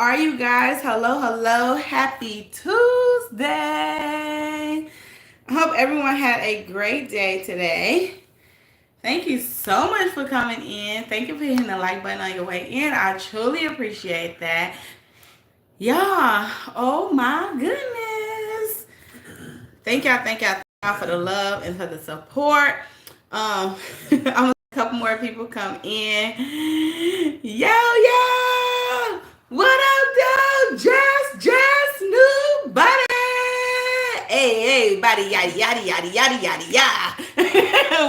are you guys? Hello, hello. Happy Tuesday. I hope everyone had a great day today. Thank you so much for coming in. Thank you for hitting the like button on your way in. I truly appreciate that. Yeah. Oh my goodness. Thank y'all for the love and for the support. I'm a couple more people come in. Yo. What up, though? Just new buddy. Hey, buddy, yada.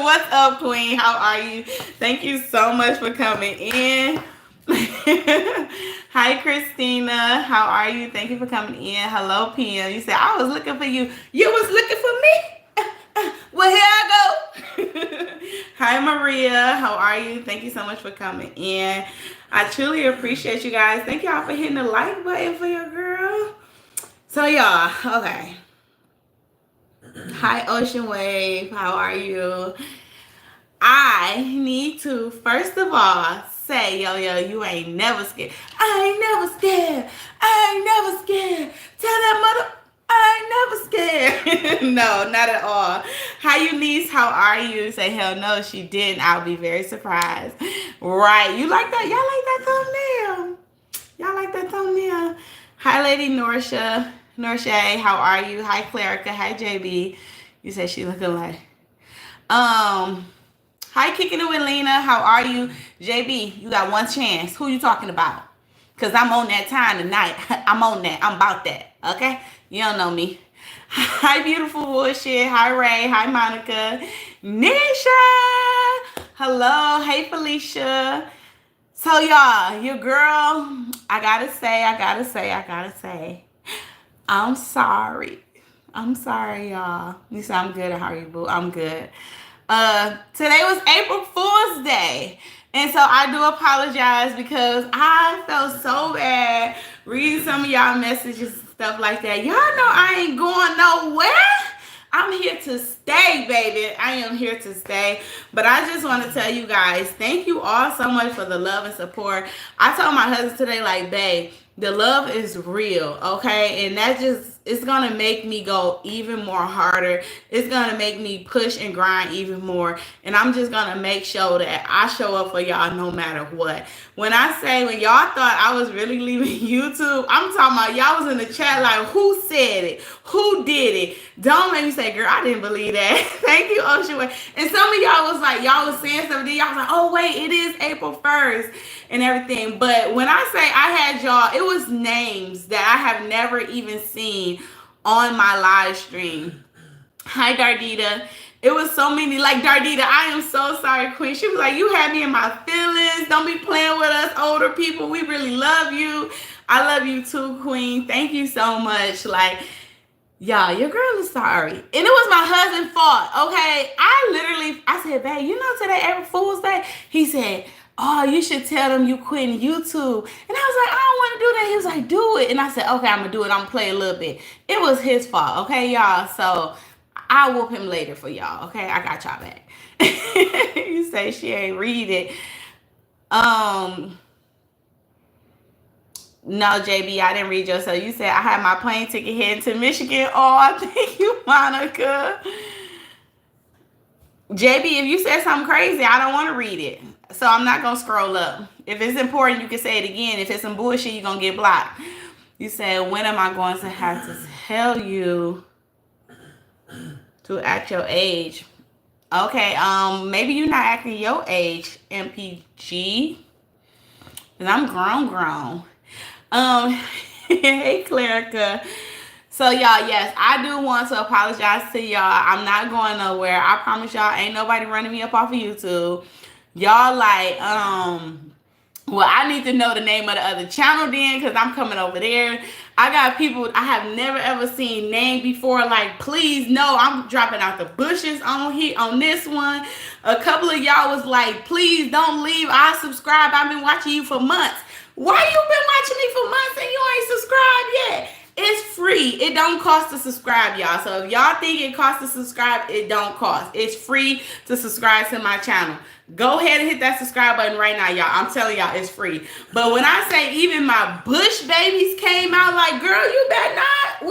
What's up, Queen? How are you? Thank you so much for coming in. Hi, Christina. How are you? Thank you for coming in. Hello, PM. You said, I was looking for you. You was looking for me? Well, here I go. Hi, Maria. How are you? Thank you so much for coming in. I truly appreciate you guys. Thank y'all for hitting the like button for your girl. So, y'all, okay. Hi, Ocean Wave. How are you? I need to, first of all, say, yo, you ain't never scared. I ain't never scared. Tell that mother, I ain't never scared. No, not at all. Hi, Eunice. How are you? Say, hell no, she didn't. I'll be very surprised. Right. You like that? Y'all like that thumbnail? Hi, Lady Norsha. How are you? Hi, Clarica. Hi, JB. You said she looking like. Hi, Kicking It with Lena. How are you? JB, you got one chance. Who you talking about? Because I'm on that time tonight. I'm on that. I'm about that. Okay? You don't know me. Hi, Beautiful Bullshit. Hi, Ray. Hi, Monica. Nisha. Hello. Hey, Felicia. So, y'all, your girl, I gotta say, I'm sorry. Y'all. You say I'm good. How are you, boo? I'm good. Today was April Fool's Day. And so I do apologize because I felt so bad reading some of y'all messages and stuff like that. Y'all know I ain't going nowhere. I'm here to stay, baby. I am here to stay. But I just want to tell you guys, thank you all so much for the love and support. I told my husband today, like, babe, the love is real, okay? And that just, it's going to make me go even more harder. It's going to make me push and grind even more. And I'm just going to make sure that I show up for y'all no matter what. When I say, when y'all thought I was really leaving YouTube, I'm talking about y'all was in the chat like, who said it? Who did it? Don't make me say, girl, I didn't believe that. Thank you, Ocean Way. And some of y'all was like, y'all was saying something. Y'all was like, oh, wait, it is April 1st and everything. But when I say I had y'all, it was names that I have never even seen on my live stream. Hi, Dardita. It was so many, like, Dardita, I am so sorry, Queen. She was like, you had me in my feelings. Don't be playing with us older people. We really love you. I love you too, Queen. Thank you so much. Like, y'all, your girl is sorry. And it was my husband's fault, okay? I said, babe, you know today April Fool's Day? He said, oh, you should tell them you quitting YouTube. And I was like, I don't want to do that. He was like, do it. And I said, okay, I'm going to do it. I'm going to play a little bit. It was his fault, okay, y'all? So I'll whoop him later for y'all, okay? I got y'all back. You say she ain't read it. No, JB, I didn't read yours. So you said I had my plane ticket heading to Michigan. Oh, thank you, Monica. JB, if you said something crazy, I don't want to read it. So I'm not going to scroll up. If it's important, you can say it again. If it's some bullshit, you're going to get blocked. You said, when am I going to have to tell you to act your age? Okay, maybe you're not acting your age, MPG. And I'm grown. Hey, Clarica. So, y'all, yes, I do want to apologize to y'all. I'm not going nowhere. I promise y'all, ain't nobody running me up off of YouTube. Y'all like, well, I need to know the name of the other channel then, because I'm coming over there. I got people I have never ever seen named before. Like, please, no, I'm dropping out the bushes on this one. A couple of y'all was like, please don't leave. I subscribe. I've been watching you for months. Why you been watching me for months and you ain't subscribed yet? It's free. It don't cost to subscribe, y'all. So if y'all think it costs to subscribe, it don't cost. It's free to subscribe to my channel. Go ahead and hit that subscribe button right now, y'all. I'm telling y'all, it's free. But when I say even my Bush babies came out like, girl, you better not.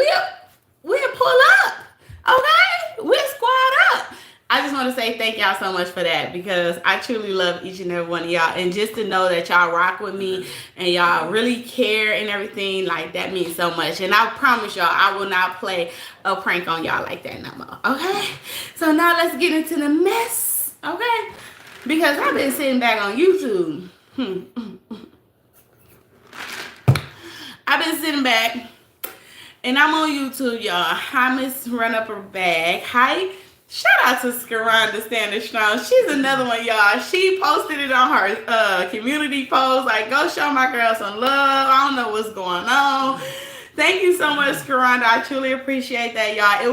We'll pull up. Okay? We'll squad up. I just want to say thank y'all so much for that, because I truly love each and every one of y'all. And just to know that y'all rock with me and y'all really care and everything, like, that means so much. And I promise y'all, I will not play a prank on y'all like that no more. Okay? So now let's get into the mess. Okay? Because I've been sitting back on YouTube. I've been sitting back and I'm on YouTube, y'all. Hi, Miss Run Up Her Bag. Hi. Shout out to Scaranda Standing Strong. She's another one, y'all. She posted it on her community post. Like, go show my girl some love. I don't know what's going on. Thank you so much, Scaranda. I truly appreciate that, y'all. It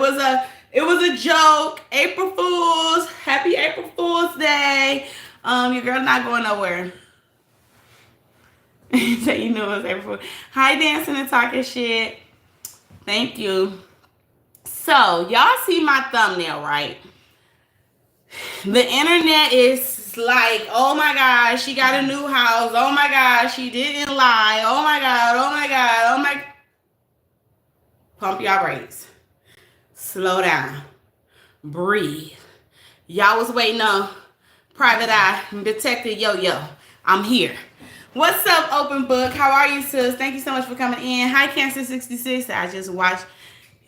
was a joke. April Fools. Happy April Fool's Day. Your girl not going nowhere. So you know it was April Fool's. Hi, dancing and talking shit. Thank you. So, y'all see my thumbnail, right? The internet is like, oh my God, she got a new house. Oh my God, she didn't lie. Oh my God, oh my God, oh my. Pump y'all brakes. Slow down. Breathe. Y'all was waiting on Private Eye and Detective Yo-Yo. I'm here. What's up, Open Book? How are you, sis? Thank you so much for coming in. Hi, Cancer 66. I just watched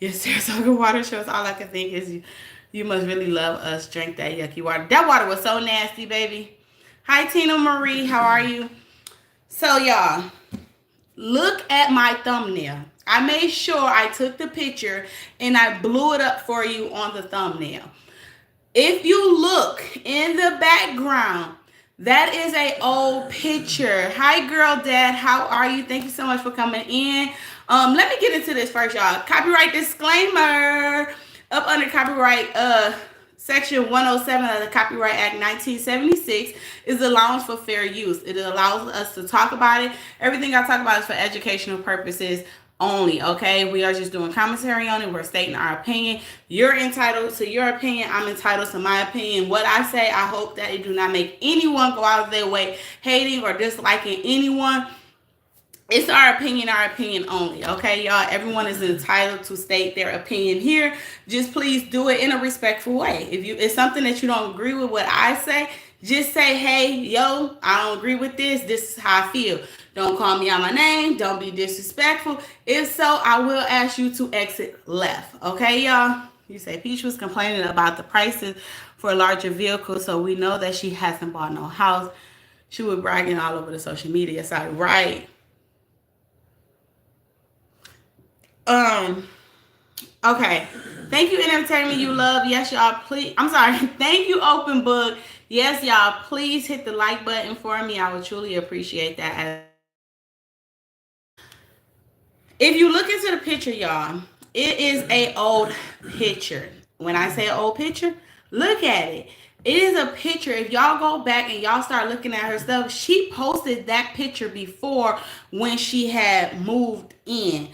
your Sarasota water shows. All I can think is you must really love us. Drink that yucky water. That water was so nasty, baby. Hi, Tina Marie. How are you? So, y'all, look at my thumbnail. I made sure I took the picture and I blew it up for you on the thumbnail. If you look in the background, that is an old picture. Hi, girl, dad. How are you? Thank you so much for coming in. Let me get into this first, y'all. Copyright disclaimer. Up under copyright section 107 of the Copyright Act 1976 is the allowance for fair use. It allows us to talk about it. Everything I talk about is for educational purposes only, okay? We are just doing commentary on it. We're stating our opinion. You're entitled to your opinion. I'm entitled to my opinion. What I say, I hope that it do not make anyone go out of their way hating or disliking anyone. It's our opinion only, okay, y'all? Everyone is entitled to state their opinion here. Just please do it in a respectful way. If it's something that you don't agree with what I say, just say, hey, yo, I don't agree with this. This is how I feel. Don't call me out my name. Don't be disrespectful. If so, I will ask you to exit left, okay, y'all? You say Peach was complaining about the prices for larger vehicles, so we know that she hasn't bought no house. She was bragging all over the social media side, right? Okay. Thank you, Entertainment You Love. Yes, y'all, please. I'm sorry. Thank you, Open Book. Yes, y'all, please hit the like button for me. I would truly appreciate that. If you look into the picture, y'all, it is an old picture. When I say old picture, look at it. It is a picture. If y'all go back and y'all start looking at her stuff, she posted that picture before when she had moved in.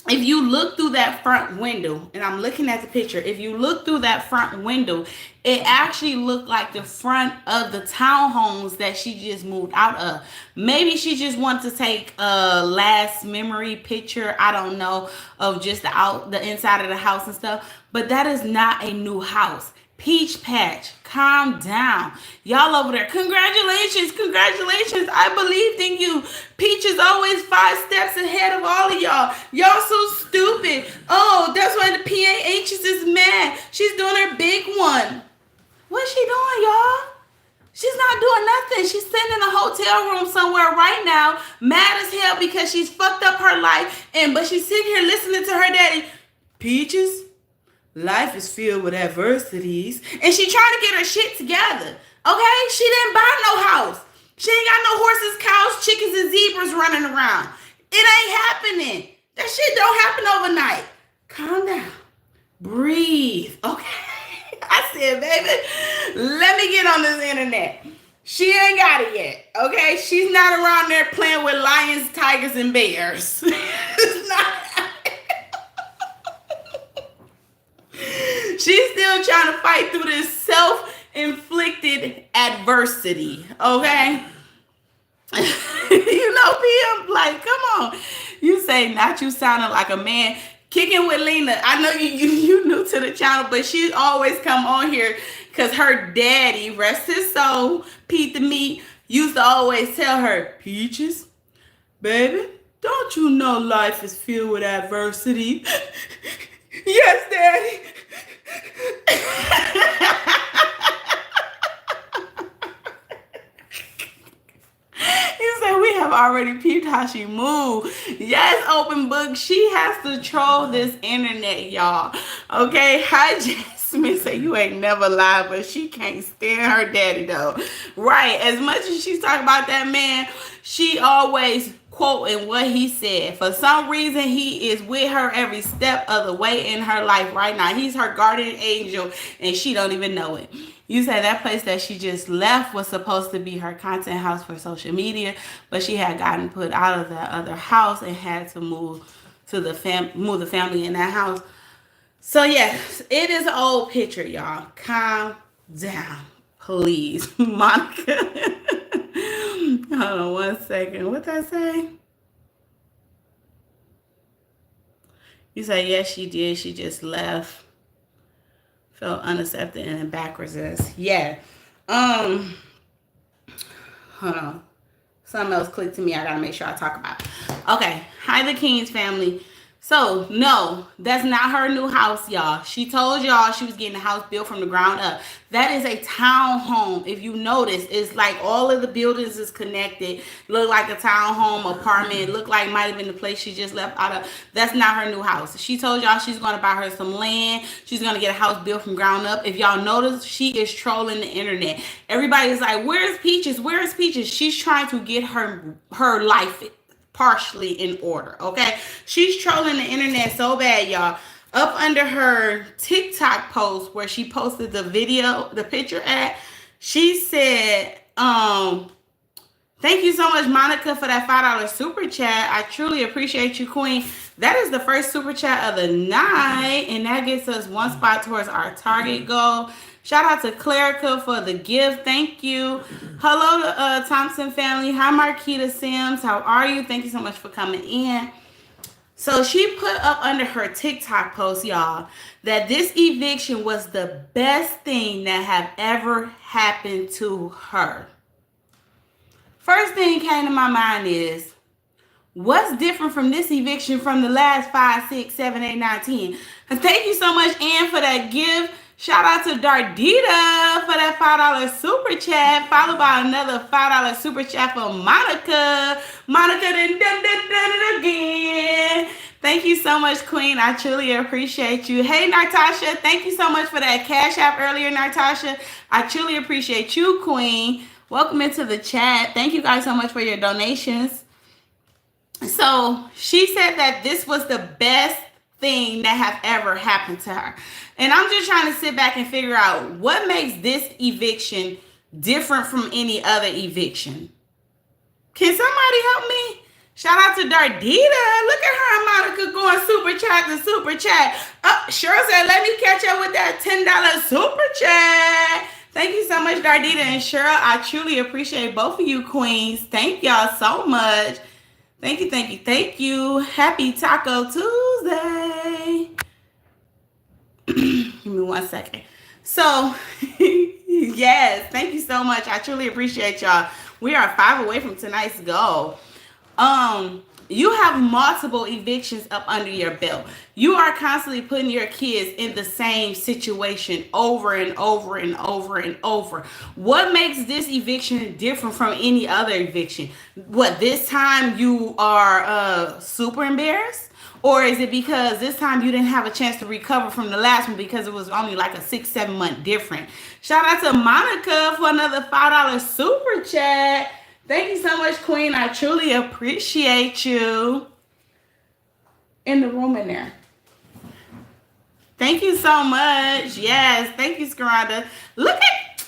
If you look through that front window, and I'm looking at the picture, if you look through that front window, it actually looked like the front of the townhomes that she just moved out of. Maybe she just wanted to take a last memory picture, I don't know, of just the inside of the house and stuff, but that is not a new house. Peach Patch, calm down. Y'all over there, congratulations, congratulations. I believed in you. Peach is always 5 steps ahead of all of y'all. Y'all so stupid. Oh, that's why the PAH is mad. She's doing her big one. What's she doing, y'all? She's not doing nothing. She's sitting in a hotel room somewhere right now, mad as hell because she's fucked up her life, but she's sitting here listening to her daddy. Peaches, life is filled with adversities. And she trying to get her shit together. Okay? She didn't buy no house. She ain't got no horses, cows, chickens, and zebras running around. It ain't happening. That shit don't happen overnight. Calm down. Breathe. Okay? I said, baby, let me get on this internet. She ain't got it yet. Okay? She's not around there playing with lions, tigers, and bears. She's still trying to fight through this self-inflicted adversity, okay? You know, PM, like, come on. You say, not you sounding like a man. Kicking with Lena. I know you new to the channel, but she always come on here because her daddy, rest his soul, Pete the Meat, used to always tell her, Peaches, baby, don't you know life is filled with adversity? Yes, daddy. You said we have already peeped how she moved. Yes, open book. She has to troll this internet, y'all. Okay, hi, Jasmine. Say you ain't never lied, but she can't stand her daddy though. Right, as much as she's talking about that man, she always quoting what he said. For some reason, he is with her every step of the way in her life right now. He's her guardian angel, and she don't even know it. You said that place that she just left was supposed to be her content house for social media, but she had gotten put out of that other house and had to move the family in that house. So yes, it is an old picture, y'all. Calm down, please, Monica. Hold on one second. What did I say? You say yes, she did. She just left. Felt unaccepted and backwards. Yeah. Hold on. Something else clicked to me. I gotta make sure I talk about it. Okay. Hi, the Kings family. So, no, that's not her new house, y'all. She told y'all she was getting the house built from the ground up. That is a townhome. If you notice, it's like all of the buildings is connected. Look like a townhome apartment. Look like might have been the place she just left out of. That's not her new house. She told y'all she's going to buy her some land. She's going to get a house built from ground up. If y'all notice, she is trolling the internet. Everybody's like, where's Peaches? Where's Peaches? She's trying to get her life partially in order, okay? She's trolling the internet so bad, y'all. Up under her TikTok post where she posted the picture at, she said, thank you so much, Monica, for that $5 super chat. I truly appreciate you, Queen. That is the first super chat of the night, and that gets us one spot towards our target goal. Shout out to Clarica for the gift. Thank you. Hello to Thompson family. Hi, Marquita Sims. How are you? Thank you so much for coming in. So she put up under her TikTok post, y'all, that this eviction was the best thing that have ever happened to her. First thing came to my mind is, what's different from this eviction from the last 5, 6, 7, 8, 9, 10? And thank you so much, Ann, for that gift. Shout out to Dardita for that $5 super chat, followed by another $5 super chat for Monica. Monica done it again. Thank you so much, Queen. I truly appreciate you. Hey, Natasha, thank you so much for that Cash App earlier, Natasha. I truly appreciate you, Queen. Welcome into the chat. Thank you guys so much for your donations. So she said that this was the best thing that have ever happened to her. And I'm just trying to sit back and figure out what makes this eviction different from any other eviction. Can somebody help me? Shout out to Dardita. Look at her, Monica, going super chat to super chat. Oh, Cheryl said, let me catch up with that $10 super chat. Thank you so much, Dardita and Cheryl. I truly appreciate both of you, queens. Thank y'all so much. Thank you, thank you, thank you. Happy Taco Tuesday. Give me 1 second. So, yes, thank you so much. I truly appreciate y'all. We are 5 away from tonight's goal. You have multiple evictions up under your belt. You are constantly putting your kids in the same situation over and over and over and over. What makes this eviction different from any other eviction? What, this time you are super embarrassed? Or is it because this time you didn't have a chance to recover from the last one because it was only like a 6-7 month difference? Shout out to Monica for another $5 super chat. Thank you so much, Queen. I truly appreciate you. In the room in there. Thank you so much. Yes, thank you, Scaranda. Look at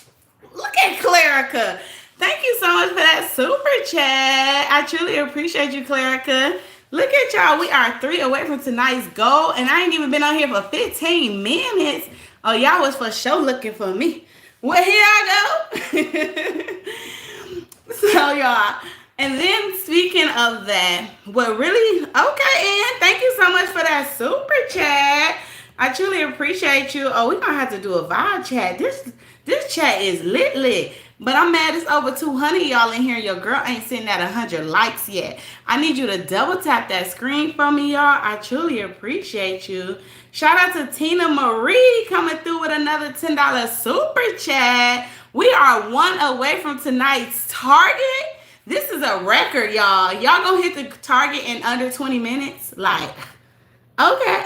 Clarica. Thank you so much for that super chat. I truly appreciate you, Clarica. Look at y'all. We are 3 away from tonight's goal, and I ain't even been on here for 15 minutes. Oh, y'all was for sure looking for me. Well, here I go. So, y'all. And then speaking of that, what really, okay, Ann, thank you so much for that super chat. I truly appreciate you. Oh, we're going to have to do a vibe chat. This chat is lit. But I'm mad it's over 200 y'all in here. Your girl ain't sitting at 100 likes yet. I need you to double tap that screen for me, y'all. I truly appreciate you. Shout out to Tina Marie coming through with another $10 super chat. We are one away from tonight's target. This is a record, y'all. Y'all gonna hit the target in under 20 minutes? Like, okay.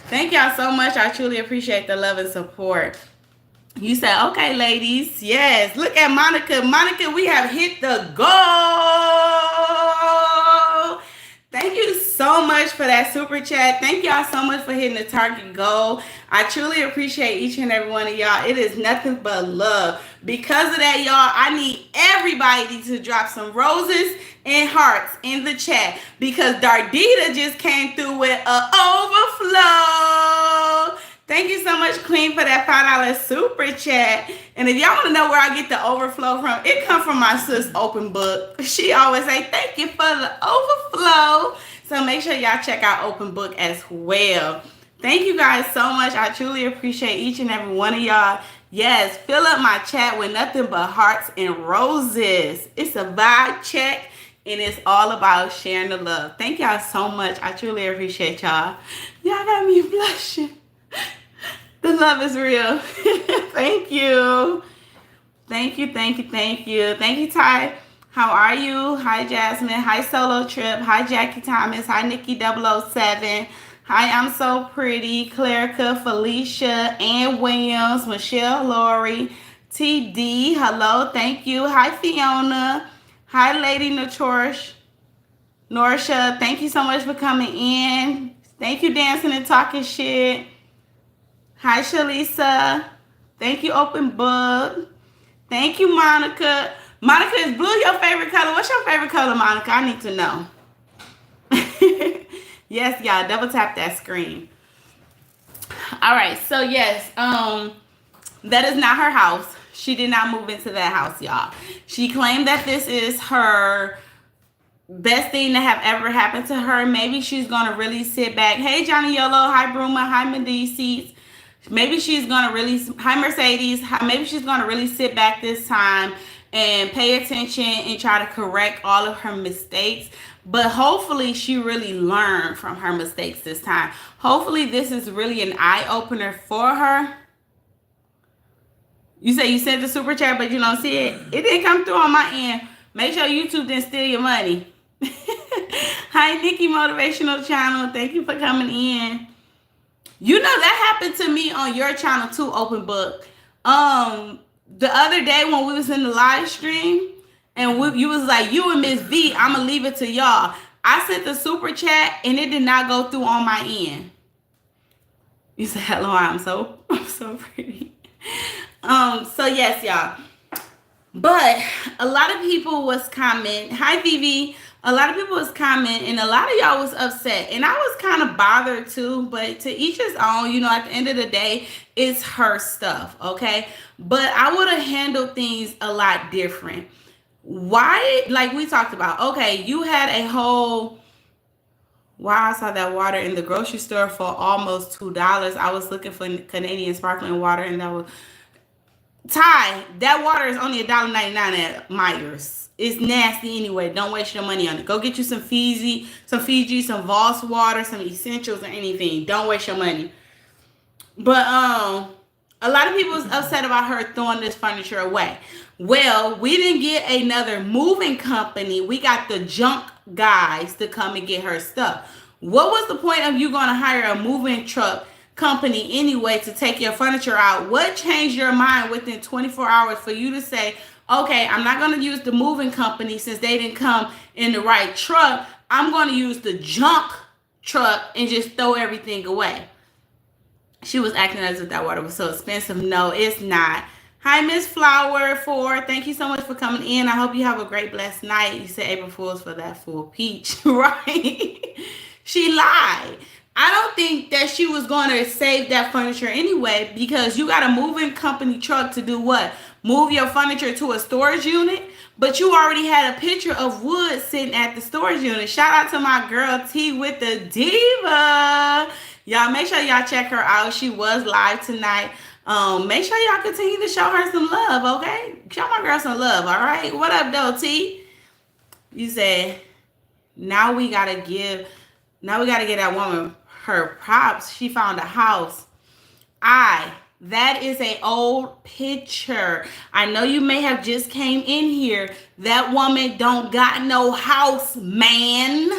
Thank y'all so much. I truly appreciate the love and support. You said, okay, ladies. Yes. Look at Monica. Monica, we have hit the goal. Thank you so much for that super chat. Thank y'all so much for hitting the target goal. I truly appreciate each and every one of y'all. It is nothing but love. Because of that, y'all, I need everybody to drop some roses and hearts in the chat because Dardita just came through with an overflow. Thank you so much, Queen, for that $5 super chat. And if y'all want to know where I get the overflow from, it comes from my sis, Open Book. She always say, thank you for the overflow. So make sure y'all check out Open Book as well. Thank you guys so much. I truly appreciate each and every one of y'all. Yes, fill up my chat with nothing but hearts and roses. It's a vibe check, and it's all about sharing the love. Thank y'all so much. I truly appreciate y'all. Y'all got me blushing. The love is real. Thank you. Thank you. Thank you, Ty. How are you? Hi, Jasmine. Hi, Solo Trip. Hi, Jackie Thomas. Hi, Nikki 007. Hi, I'm So Pretty. Clarica, Felicia, Ann Williams, Michelle Laurie, TD. Hello. Thank you. Hi, Fiona. Hi, Lady Norisha. Thank you so much for coming in. Thank you, Dancing and Talking Shit. Hi, Shalisa. Thank you, Open Book. Thank you, Monica. Monica, is blue your favorite color? What's your favorite color, Monica? I need to know. Yes, y'all, double tap that screen. All right, so yes, that is not her house. She did not move into that house, y'all. She claimed that this is her best thing to have ever happened to her. Maybe she's going to really sit back. Hey, Johnny Yellow. Hi, Bruma. Hi, Medici. Maybe she's going to really, hi, Mercedes. Maybe she's going to really sit back this time and pay attention and try to correct all of her mistakes. But hopefully she really learned from her mistakes this time. Hopefully this is really an eye-opener for her. You say you sent the super chat, but you don't see it. It didn't come through on my end. Make sure YouTube didn't steal your money. Hi, Nikki Motivational Channel. Thank you for coming in. You know, that happened to me on your channel too, Open Book. The other day when we was in the live stream and you was like, you and Miss V, I'm going to leave it to y'all. I sent the super chat and it did not go through on my end. You said, hello, I'm so pretty. So yes, y'all. But a lot of people was commenting. Hi, Vivi. A lot of people was commenting, and a lot of y'all was upset. And I was kind of bothered too, but to each his own. You know, at the end of the day, it's her stuff, okay? But I would have handled things a lot different. Why, like we talked about, okay, you had a whole, wow, I saw that water in the grocery store for almost $2. I was looking for Canadian sparkling water, and that was, Ty, that water is only $1.99 at Myers. It's nasty anyway. Don't waste your money on it. Go get you some Fiji, some Voss water, some essentials or anything. Don't waste your money. But a lot of people was upset about her throwing this furniture away. Well, we didn't get another moving company. We got the junk guys to come and get her stuff. What was the point of you going to hire a moving truck company anyway to take your furniture out? What changed your mind within 24 hours for you to say, okay, I'm not going to use the moving company since they didn't come in the right truck. I'm going to use the junk truck and just throw everything away. She was acting as if that water was so expensive. No, it's not. Hi, Miss Flower 4. Thank you so much for coming in. I hope you have a great, blessed night. You said April Fool's for that full peach, right? She lied. I don't think that she was going to save that furniture anyway, because you got a moving company truck to do what? Move your furniture to a storage unit. But you already had a picture of wood sitting at the storage unit. Shout out to my girl T with the Diva. Y'all make sure y'all check her out. She was live tonight. Make sure y'all continue to show her some love, okay? Show my girl some love, all right? What up, though, T? You said, now we gotta give that woman her props. She found a house. That is an old picture. I know you may have just came in here. That woman don't got no house, man.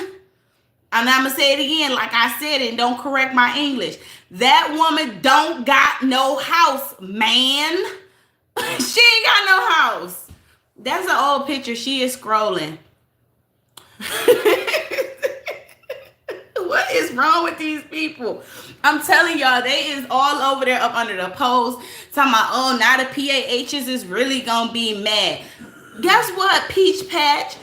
And I'm going to say it again like I said it, and don't correct my English. That woman don't got no house, man. She ain't got no house. That's an old picture. She is scrolling. What is wrong with these people? I'm telling y'all, they is all over there up under the post talking about, oh, now the PAHs is really gonna be mad. Guess what, Peach Patch?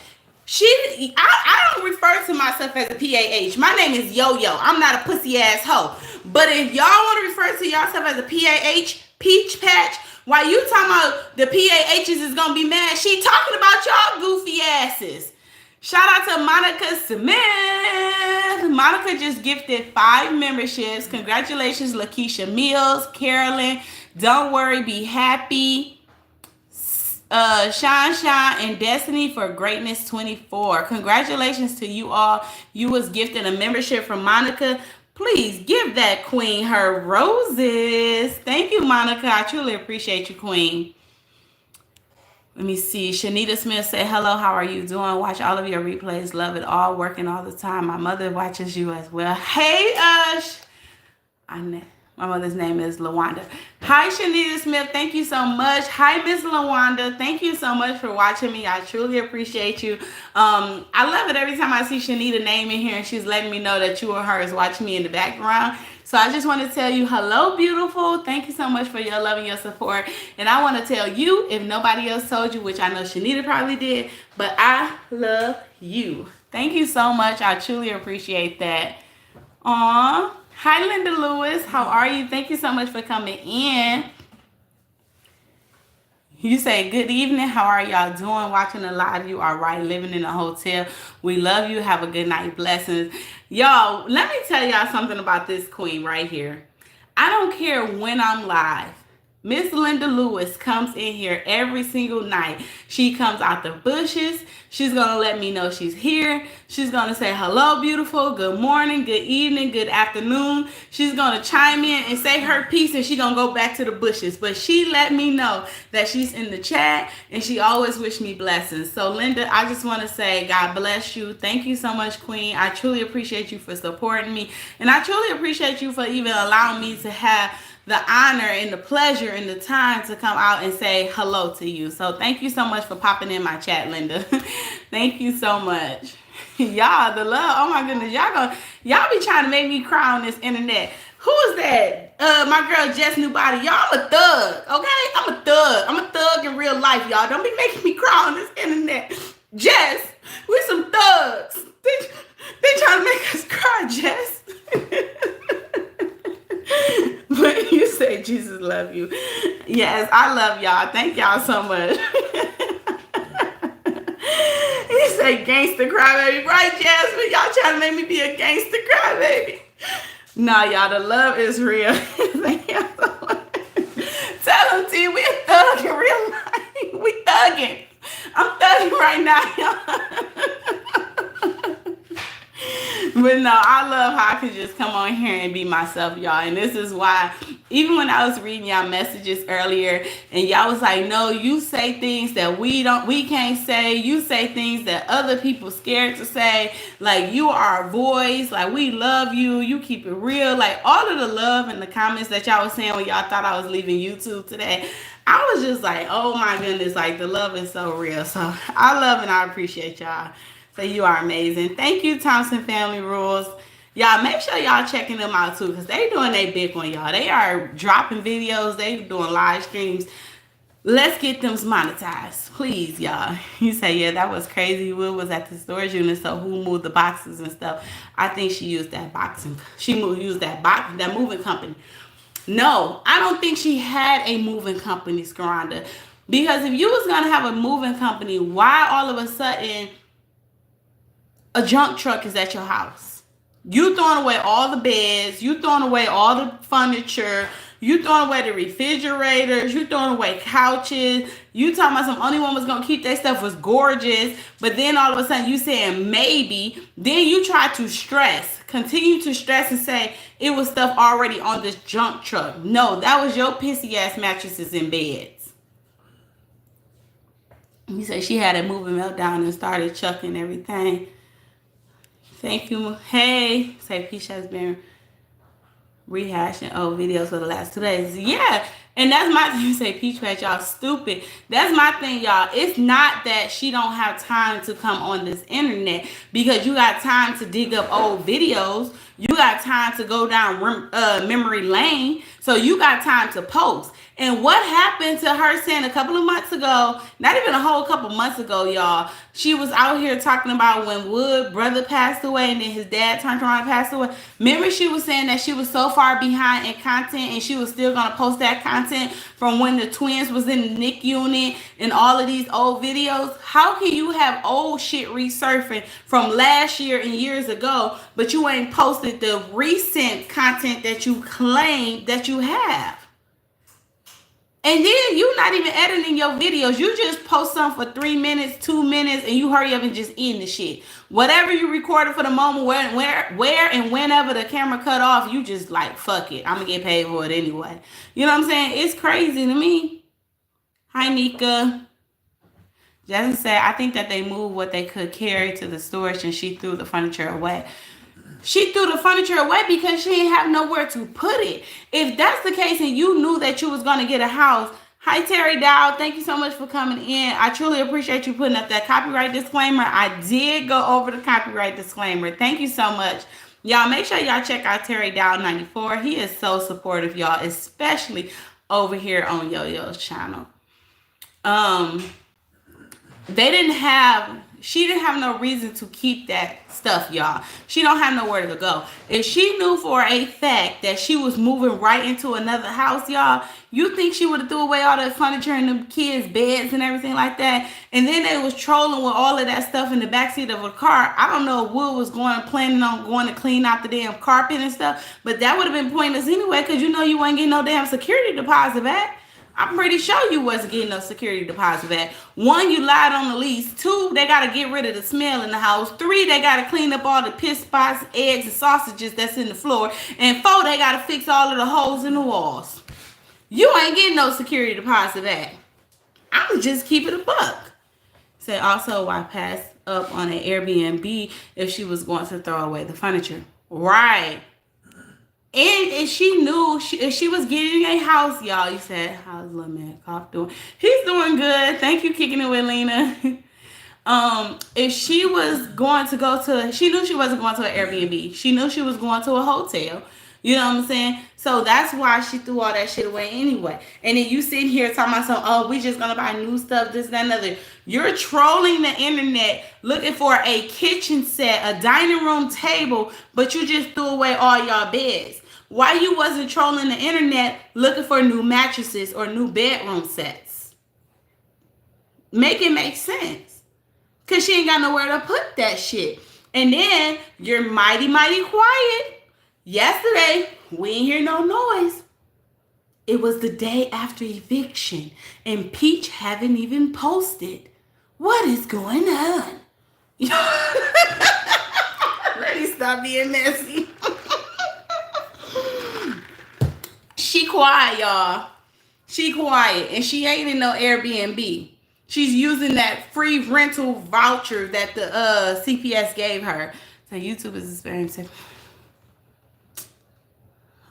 I don't refer to myself as a PAH. My name is Yo-Yo. I'm not a pussy ass hoe. But if y'all want to refer to yourself as a PAH, Peach Patch, while you talking about the PAHs is gonna be mad, she talking about y'all goofy asses. Shout out to Monica Smith. Monica just gifted 5 memberships. Congratulations, Lakeisha Mills, Carolyn. Don't worry, be happy. Shine, and Destiny for Greatness 24. Congratulations to you all. You was gifted a membership from Monica. Please give that queen her roses. Thank you, Monica. I truly appreciate you, queen. Let me see. Shanita Smith said, hello, how are you doing? Watch all of your replays. Love it all. Working all the time. My mother watches you as well. Hey, my mother's name is LaWanda. Hi, Shanita Smith. Thank you so much. Hi, Miss LaWanda. Thank you so much for watching me. I truly appreciate you. I love it every time I see Shanita's name in here and she's letting me know that you or her is watching me in the background. So I just want to tell you, hello, beautiful. Thank you so much for your love and your support. And I want to tell you, if nobody else told you, which I know Shanita probably did, but I love you. Thank you so much. I truly appreciate that. Aw. Hi, Linda Lewis. How are you? Thank you so much for coming in. You say, good evening. How are y'all doing? Watching the live. You are right. Living in a hotel. We love you. Have a good night. Blessings. Y'all, let me tell y'all something about this queen right here. I don't care when I'm live. Miss Linda Lewis comes in here every single night. She comes out the bushes. She's going to let me know she's here. She's going to say, hello, beautiful. Good morning, good evening, good afternoon. She's going to chime in and say her piece, and she's going to go back to the bushes. But she let me know that she's in the chat, and she always wish me blessings. So, Linda, I just want to say God bless you. Thank you so much, Queen. I truly appreciate you for supporting me. And I truly appreciate you for even allowing me to have the honor and the pleasure and the time to come out and say hello to you. So thank you so much for popping in my chat, Linda. Thank you so much. Y'all, the love, oh my goodness, y'all be trying to make me cry on this internet. Who is that? My girl Jess Newbody. Y'all, I'm a thug, okay? I'm a thug. I'm a thug in real life, y'all. Don't be making me cry on this internet. Jess, we some thugs. They trying to make us cry, Jess. But you say Jesus love you. Yes, I love y'all. Thank y'all so much. He say gangster crybaby. Right, Jasmine? Y'all trying to make me be a gangster crybaby. Nah, y'all, the love is real. Thank y'all so much. Tell them, T, we a thug in real life. We thugging. I'm thugging right now, y'all. But no, I love how I can just come on here and be myself, y'all. And this is why, even when I was reading y'all messages earlier, and y'all was like, no, you say things that we can't say. You say things that other people scared to say. Like, you are our voice. Like, we love you. You keep it real. Like, all of the love in the comments that y'all was saying when y'all thought I was leaving YouTube today, I was just like, oh my goodness, like, the love is so real. So I love and I appreciate y'all. So you are amazing. Thank you, Thompson Family Rules. Y'all, make sure y'all checking them out too, because they doing their big one, y'all. They are dropping videos. They doing live streams. Let's get them monetized, please, y'all. You say, yeah, that was crazy. Will was at the storage unit, so who moved the boxes and stuff? I think she used that boxing. Used that moving company. No, I don't think she had a moving company, Scaronda. Because if you was gonna have a moving company, why all of a sudden a junk truck is at your house? You throwing away all the beds, you throwing away all the furniture, you throwing away the refrigerators, you throwing away couches, you talking about some only one was gonna keep that stuff was gorgeous, but then all of a sudden you saying maybe, then you try to continue to stress and say it was stuff already on this junk truck. No, that was your pissy ass mattresses and beds. You say she had a moving meltdown and started chucking everything. Thank you. Hey, say Peach has been rehashing old videos for the last 2 days. Yeah, and that's my thing. You say Peach Patch, y'all stupid. That's my thing, y'all. It's not that she don't have time to come on this internet, because you got time to dig up old videos. You got time to go down memory lane. So you got time to post. And what happened to her saying a couple of months ago, not even a whole couple months ago, y'all, she was out here talking about when Wood's brother passed away and then his dad turned around and passed away. Remember, she was saying that she was so far behind in content and she was still going to post that content from when the twins was in the NIC unit and all of these old videos. How can you have old shit resurfacing from last year and years ago, but you ain't posted the recent content that you claim that you have? And then you not even editing your videos. You just post something for 3 minutes, 2 minutes, and you hurry up and just end the shit. Whatever you recorded for the moment, where and whenever the camera cut off, you just like, fuck it. I'm going to get paid for it anyway. You know what I'm saying? It's crazy to me. Hi, Nika. Jasmine said, I think that they moved what they could carry to the storage and she threw the furniture away. She threw the furniture away because she didn't have nowhere to put it. If that's the case and you knew that you was going to get a house. Hi, Terry Dow. Thank you so much for coming in. I truly appreciate you putting up that copyright disclaimer. I did go over the copyright disclaimer. Thank you so much. Y'all make sure y'all check out Terry Dow 94. He is so supportive, y'all, especially over here on Yo-Yo's channel. She didn't have no reason to keep that stuff, y'all. She don't have nowhere to go. If she knew for a fact that she was moving right into another house, y'all, you think she would have threw away all that furniture and the kids' beds and everything like that? And then they was trolling with all of that stuff in the backseat of a car. I don't know if Will was planning on going to clean out the damn carpet and stuff, but that would have been pointless anyway, because you know you wasn't getting no damn security deposit back. I'm pretty sure you wasn't getting no security deposit back. 1, you lied on the lease. 2, they got to get rid of the smell in the house. 3, they got to clean up all the piss spots, eggs, and sausages that's in the floor. And 4, they got to fix all of the holes in the walls. You ain't getting no security deposit back. I'm just keeping a buck. Said also, why pass up on an Airbnb if she was going to throw away the furniture? Right. And if she knew, if she was getting a house, y'all, you said, how's little man Cough doing? He's doing good. Thank you, Kicking It with Lena. If she was going to go to, she knew she wasn't going to an Airbnb. She knew she was going to a hotel. You know what I'm saying? So that's why she threw all that shit away anyway. And then you sitting here talking about oh, we just gonna buy new stuff, this, that, and other. You're trolling the internet looking for a kitchen set, a dining room table, but you just threw away all y'all beds. Why you wasn't trolling the internet looking for new mattresses or new bedroom sets? Make it make sense. Because she ain't got nowhere to put that shit. And then you're mighty quiet. Yesterday, we ain't hear no noise. It was the day after eviction. And Peach haven't even posted. What is going on? Let me stop being messy. She quiet, y'all. She quiet. And she ain't in no Airbnb. She's using that free rental voucher that the CPS gave her. So YouTube is experiencing.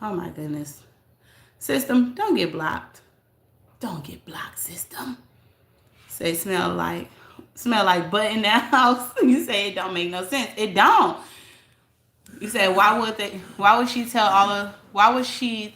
Oh my goodness. System, don't get blocked. Don't get blocked, system. Say smell like butt in that house. You say it don't make no sense. It don't. You say why would she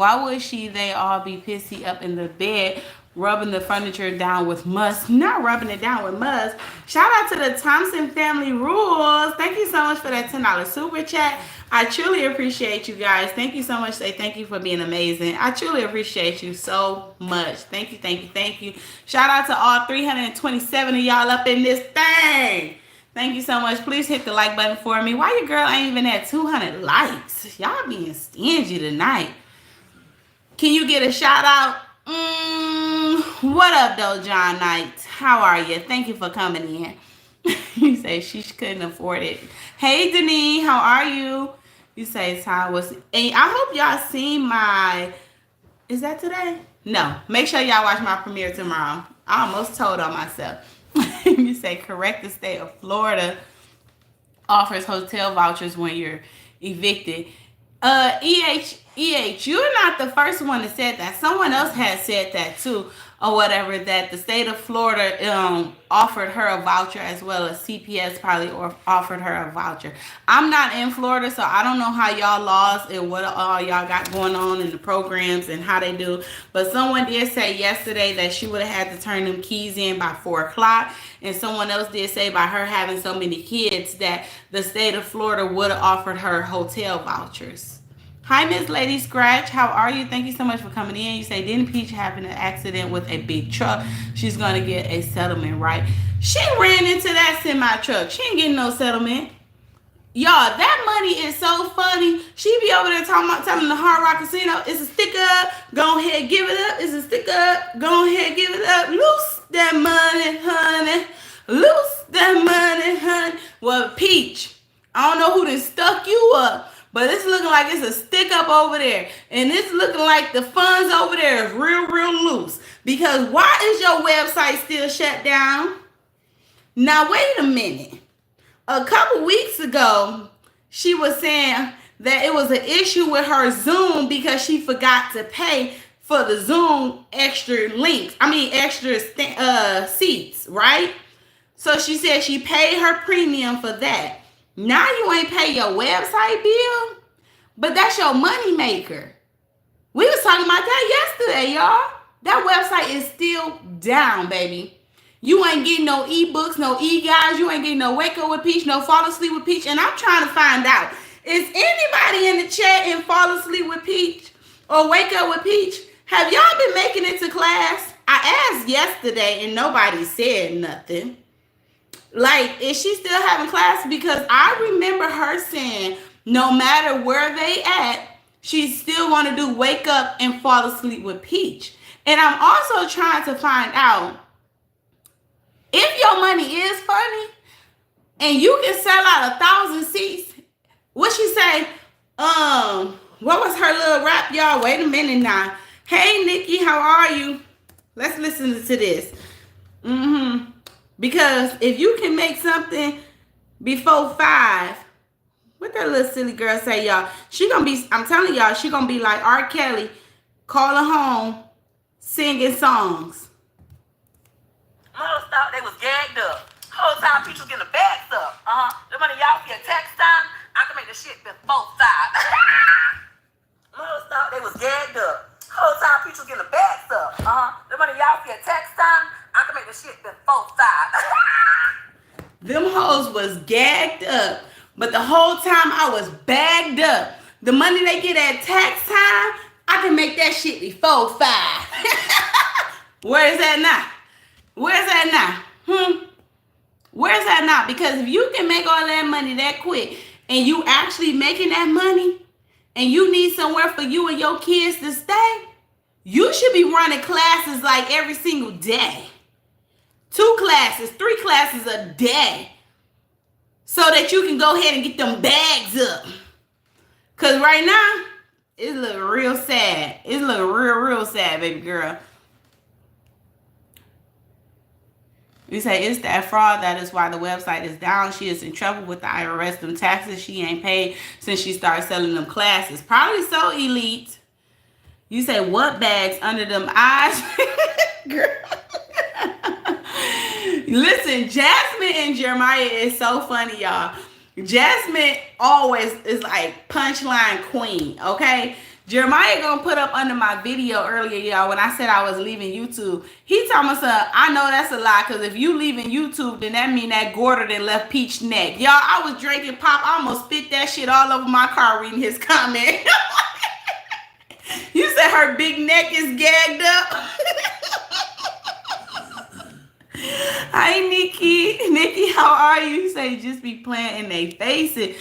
Why would she? They all be pissy up in the bed, rubbing the furniture down with musk. Not rubbing it down with musk. Shout out to the Thompson family rules. Thank you so much for that $10 super chat. I truly appreciate you guys. Thank you so much. Say thank you for being amazing. I truly appreciate you so much. Thank you, thank you, thank you. Shout out to all 327 of y'all up in this thing. Thank you so much. Please hit the like button for me. Why your girl ain't even at 200 likes? Y'all being stingy tonight. Can you get a shout out? What up, though, John Knight? How are you? Thank you for coming in. You say she couldn't afford it. Hey, Denise, how are you? You say Ty was. And I hope y'all seen my. Is that today? No. Make sure y'all watch my premiere tomorrow. I almost told on myself. You say correct. The state of Florida offers hotel vouchers when you're evicted. You're not the first one that said that. Someone else had said that too, or whatever, that the state of Florida offered her a voucher, as well as CPS probably offered her a voucher. I'm not in Florida, so I don't know how y'all laws and what all y'all got going on in the programs and how they do. But someone did say yesterday that she would have had to turn them keys in by 4 o'clock. And someone else did say by her having so many kids that the state of Florida would have offered her hotel vouchers. Hi, Miss Lady Scratch. How are you? Thank you so much for coming in. You say, didn't Peach have an accident with a big truck? She's going to get a settlement, right? She ran into that semi-truck. She ain't getting no settlement. Y'all, that money is so funny. She be over there telling the Hard Rock Casino, it's a stick up. Go ahead, give it up. It's a stick up. Go ahead, give it up. Loose that money, honey. Loose that money, honey. Well, Peach, I don't know who done stuck you up, but it's looking like it's a stick up over there. And it's looking like the funds over there is real, real loose. Because why is your website still shut down? Now, wait a minute. A couple weeks ago, she was saying that it was an issue with her Zoom because she forgot to pay for the Zoom extra seats, right? So she said she paid her premium for that. Now you ain't pay your website bill, but that's your money maker. We was talking about that yesterday, y'all. That website is still down, baby. You ain't getting no ebooks, no e-guides. You ain't getting no Wake Up with Peach, no Fall Asleep with Peach. And I'm trying to find out, is anybody in the chat in Fall Asleep with Peach or Wake Up with Peach? Have y'all been making it to class? I asked yesterday and nobody said nothing. Like, is she still having class? Because I remember her saying no matter where they at, she still want to do Wake Up and Fall Asleep with Peach. And I'm also trying to find out, if your money is funny and you can sell out 1,000 seats, what she say? What was her little rap, y'all? Wait a minute now. Hey, Nikki, how are you? Let's listen to this. Because if you can make something before 5, what that little silly girl say, y'all? She gonna be, I'm telling y'all, she gonna be like R. Kelly, calling home, singing songs. Mothers thought they was gagged up. Whole time Peach was getting the bags up. The money y'all get tax time, I can make the shit before 5. Mothers thought they was gagged up. Whole time Peach was getting the bags up. The money y'all get tax time, I can make the shit before 5. Them hoes was gagged up, but the whole time I was bagged up. The money they get at tax time, I can make that shit before 5. Where is that now? Where's that now? Where's that now? Because if you can make all that money that quick and you actually making that money and you need somewhere for you and your kids to stay, you should be running classes like every single day. 2 classes, 3 classes a day so that you can go ahead and get them bags up. Because right now, it look real sad. It look real, real sad, baby girl. We say it's that fraud. That is why the website is down. She is in trouble with the IRS. Them taxes she ain't paid since she started selling them classes. Probably so, Elite. You say what bags under them eyes? Girl. Listen, Jasmine and Jeremiah is so funny, y'all. Jasmine always is like punchline queen, okay? Jeremiah gonna put up under my video earlier, y'all, when I said I was leaving YouTube. He told me, son, I know that's a lie, because if you leaving YouTube, then that mean that Gorder done left Peach neck. Y'all, I was drinking pop. I almost spit that shit all over my car reading his comment. You said her big neck is gagged up. Hi, Nikki. Nikki, how are you? You say just be playing in they faces.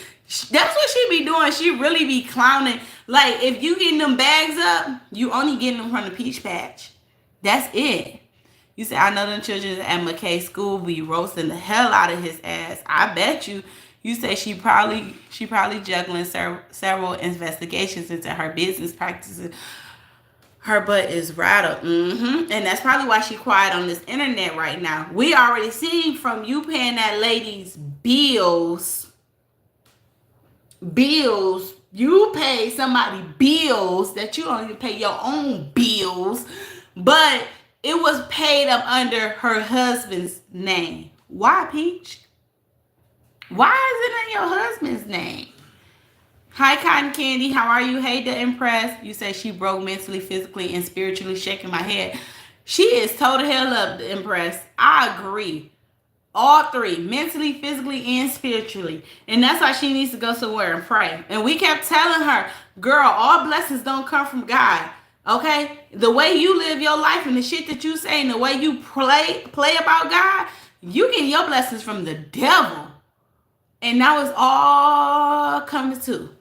That's what she be doing. She really be clowning. Like, if you getting them bags up, you only getting them from the Peach Patch. That's it. You say, I know them children at McKay School be roasting the hell out of his ass. I bet you. You say she probably juggling several investigations into her business practices. Her butt is rattled. And that's probably why she quiet on this internet right now. We already seen from you paying that lady's bills. You pay somebody bills that you don't even pay your own bills. But it was paid up under her husband's name. Why, Peach? Why is it in your husband's name? Hi, Cotton Candy. How are you? Hey, the Impress. You say she broke mentally, physically, and spiritually. Shaking my head. She is total hell up, the Impress. I agree. All three. Mentally, physically, and spiritually. And that's why she needs to go somewhere and pray. And we kept telling her, girl, all blessings don't come from God. Okay? The way you live your life and the shit that you say and the way you play about God, you get your blessings from the devil. And now it's all coming to.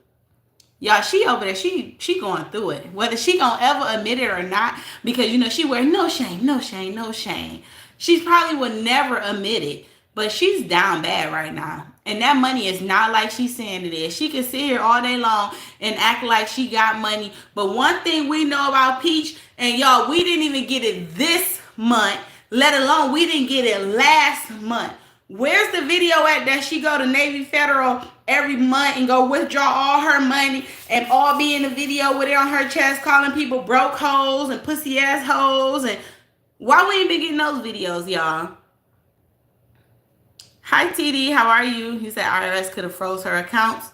Y'all, she over there, she going through it. Whether she gonna ever admit it or not, because, you know, she wear no shame, no shame, no shame. She probably would never admit it, but she's down bad right now. And that money is not like she's saying it is. She can sit here all day long and act like she got money. But one thing we know about Peach, and y'all, we didn't even get it this month, let alone we didn't get it last month. Where's the video at that she go to Navy Federal every month and go withdraw all her money and all be in the video with it on her chest calling people broke hoes and pussy ass hoes? And why we ain't been getting those videos, y'all? Hi, TD. How are you? You said IRS could have froze her accounts.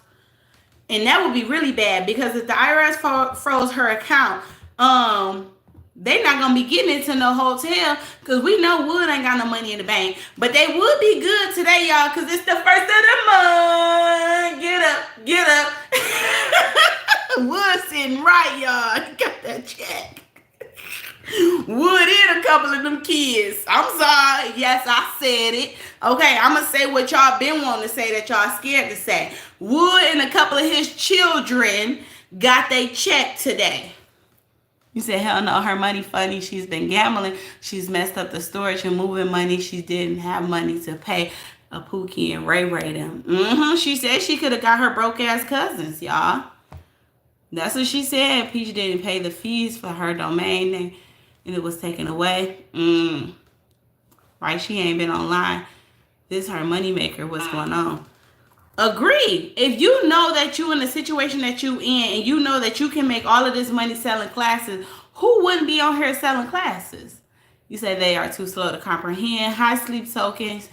And that would be really bad, because if the IRS froze her account, they not going to be getting into no hotel, because we know Wood ain't got no money in the bank. But they would be good today, y'all, because it's the first of the month. Get up. Wood sitting right, y'all. Got that check. Wood in a couple of them kids. I'm sorry. Yes, I said it. Okay, I'm going to say what y'all been wanting to say that y'all scared to say. Wood and a couple of his children got their check today. You said, hell no, her money funny. She's been gambling. She's messed up the storage and moving money. She didn't have money to pay a Pookie and Ray Ray them. She said she could have got her broke ass cousins, y'all. That's what she said. Peach didn't pay the fees for her domain name and it was taken away. Right? She ain't been online. This her money maker. What's going on? Agree. If you know that you in the situation that you in and you know that you can make all of this money selling classes, who wouldn't be on here selling classes? You say they are too slow to comprehend. High sleep tokens.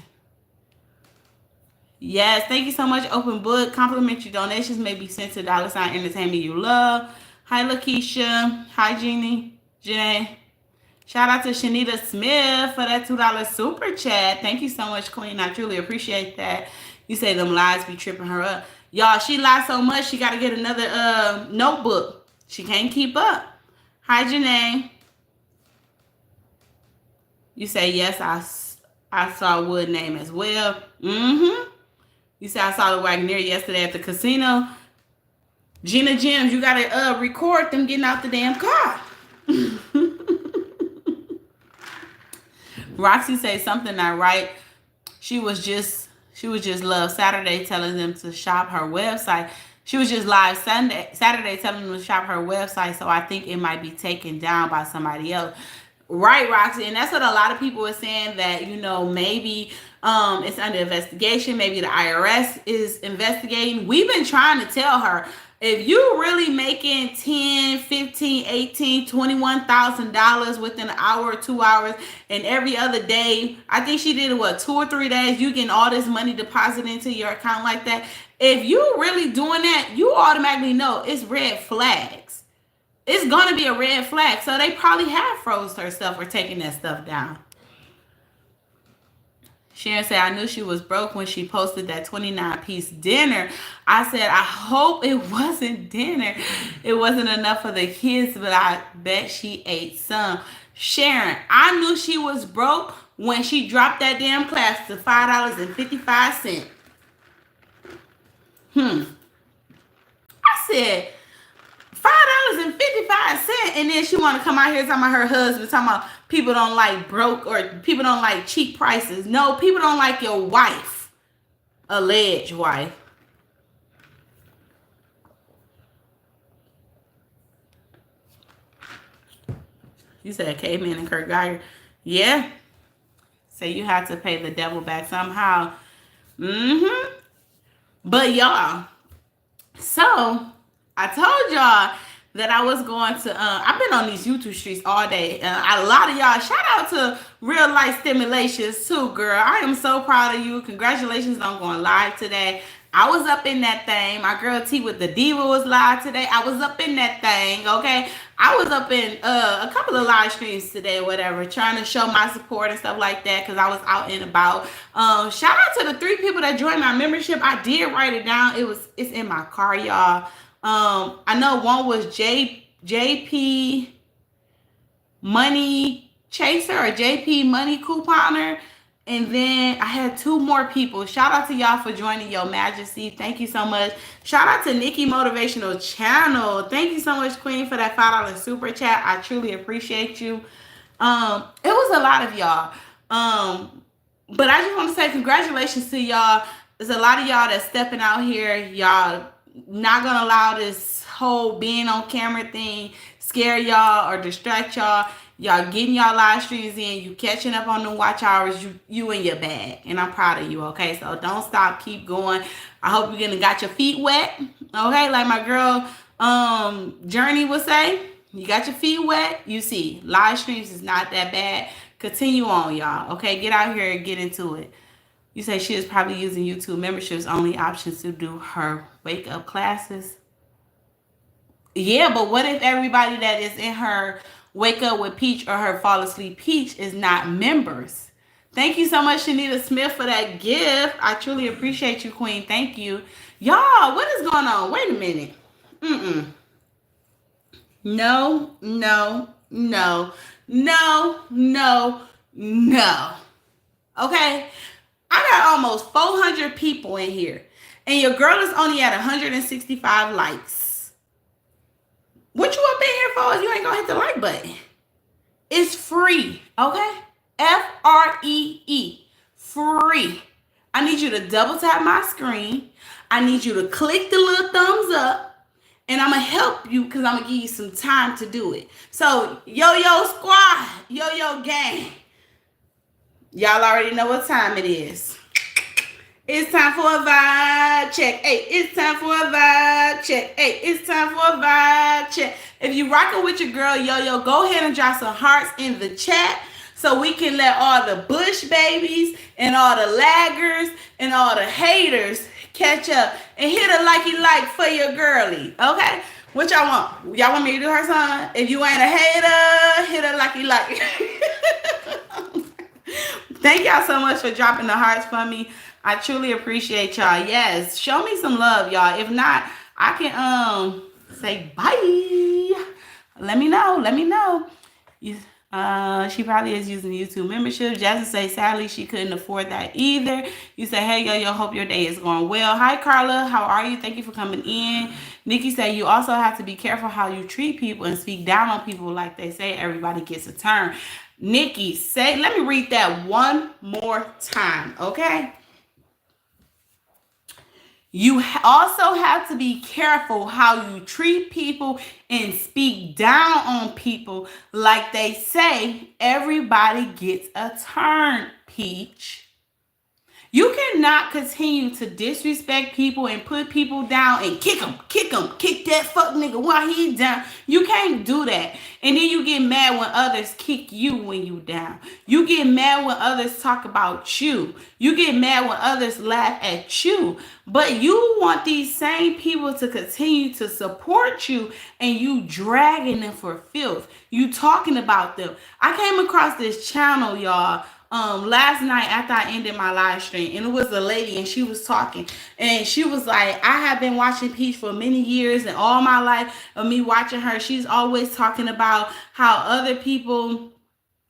Yes, thank you so much. Open book. Complimentary donations may be sent to $ entertainment you love. Hi, Lakeisha. Hi, Jeannie. Janae. Shout out to Shanita Smith for that $2 super chat. Thank you so much, Queen. I truly appreciate that. You say them lies be tripping her up. Y'all, she lies so much, she got to get another notebook. She can't keep up. Hi, Janae. You say, yes, I saw Wood name as well. You say, I saw the Wagner yesterday at the casino. Gina Gems, you got to record them getting out the damn car. Roxy say something not right. She was just Love Saturday telling them to shop her website. She was just live Saturday telling them to shop her website. So I think it might be taken down by somebody else. Right, Roxy. And that's what a lot of people are saying, that, you know, maybe it's under investigation. Maybe the IRS is investigating. We've been trying to tell her, if you really making $10, $15, $18, $21,000 within an hour or 2 hours, and every other day, I think she did it, 2 or 3 days, you getting all this money deposited into your account like that. If you really doing that, you automatically know it's red flags. it's going to be a red flag. So they probably have froze her stuff or taken that stuff down. Sharon said, I knew she was broke when she posted that 29-piece dinner. I said, I hope it wasn't dinner. It wasn't enough for the kids, but I bet she ate some. Sharon, I knew she was broke when she dropped that damn class to $5.55. I said, $5.55, and then she want to come out here talking about her husband, talking about people don't like broke or people don't like cheap prices. No, people don't like your wife, alleged wife. You said Caveman and Kurt Geiger. Yeah. So you have to pay the devil back somehow. But y'all, so I told y'all that I was going to, I've been on these YouTube streets all day. A lot of y'all, shout out to Real Life Stimulations too, girl. I am so proud of you. Congratulations on going live today. I was up in that thing. My girl T with the Diva was live today. I was up in that thing, okay? I was up in a couple of live streams today or whatever, trying to show my support and stuff like that because I was out and about. Shout out to the 3 people that joined my membership. I did write it down. It's in my car, y'all. I know one was JP Money Chaser or JP Money Couponer. And then I had 2 more people. Shout out to y'all for joining Your Majesty. Thank you so much. Shout out to Nikki Motivational Channel. Thank you so much, Queen, for that $5 super chat. I truly appreciate you. It was a lot of y'all. But I just want to say congratulations to y'all. There's a lot of y'all that's stepping out here. Y'all not gonna allow this whole being on camera thing scare y'all or distract y'all. Y'all getting y'all live streams in, you catching up on the watch hours, you in your bag. And I'm proud of you, okay? So don't stop, keep going. I hope you're gonna got your feet wet, okay? Like my girl Journey would say, you got your feet wet, you see, live streams is not that bad. Continue on, y'all, okay? Get out here and get into it. You say she is probably using YouTube memberships only options to do her wake up classes. Yeah, but what if everybody that is in her Wake Up with Peach or her Fall Asleep Peach is not members? Thank you so much, Shanita Smith, for that gift. I truly appreciate you, Queen. Thank you. Y'all, what is going on? Wait a minute. No. Okay? I got almost 400 people in here. And your girl is only at 165 likes. What you up in here for if you ain't gonna hit the like button? It's free, okay? Free. Free. I need you to double tap my screen. I need you to click the little thumbs up. And I'm gonna help you because I'm gonna give you some time to do it. So, yo squad, yo gang. Y'all already know what time it is. It's time for a vibe check. Hey, it's time for a vibe check. Hey, it's time for a vibe check. If you rocking with your girl Yo-Yo, go ahead and drop some hearts in the chat so we can let all the bush babies and all the laggers and all the haters catch up and hit a likey like for your girlie. Okay? What y'all want? Y'all want me to do her song? If you ain't a hater, hit a likey like. Thank y'all so much for dropping the hearts for me. I truly appreciate y'all. Yes, show me some love, y'all. If not, I can say bye. Let me know. She probably is using YouTube membership. Jasmine say sadly she couldn't afford that either. You say, hey yo, hope your day is going well. Hi Carla, how are you? Thank you for coming in. Nikki say you also have to be careful how you treat people and speak down on people like they say everybody gets a turn. Nikki say, let me read that one more time, okay? You also have to be careful how you treat people and speak down on people like they say everybody gets a turn, Peach. You cannot continue to disrespect people and put people down and kick that fuck nigga while he down. You can't do that. And then you get mad when others kick you when you down. You get mad when others talk about you. You get mad when others laugh at you. But you want these same people to continue to support you, and you dragging them for filth. You talking about them. I came across this channel, y'all, last night after I ended my live stream, and it was a lady, and she was talking, and she was like, I have been watching Peach for many years, and all my life of me watching her, she's always talking about how other people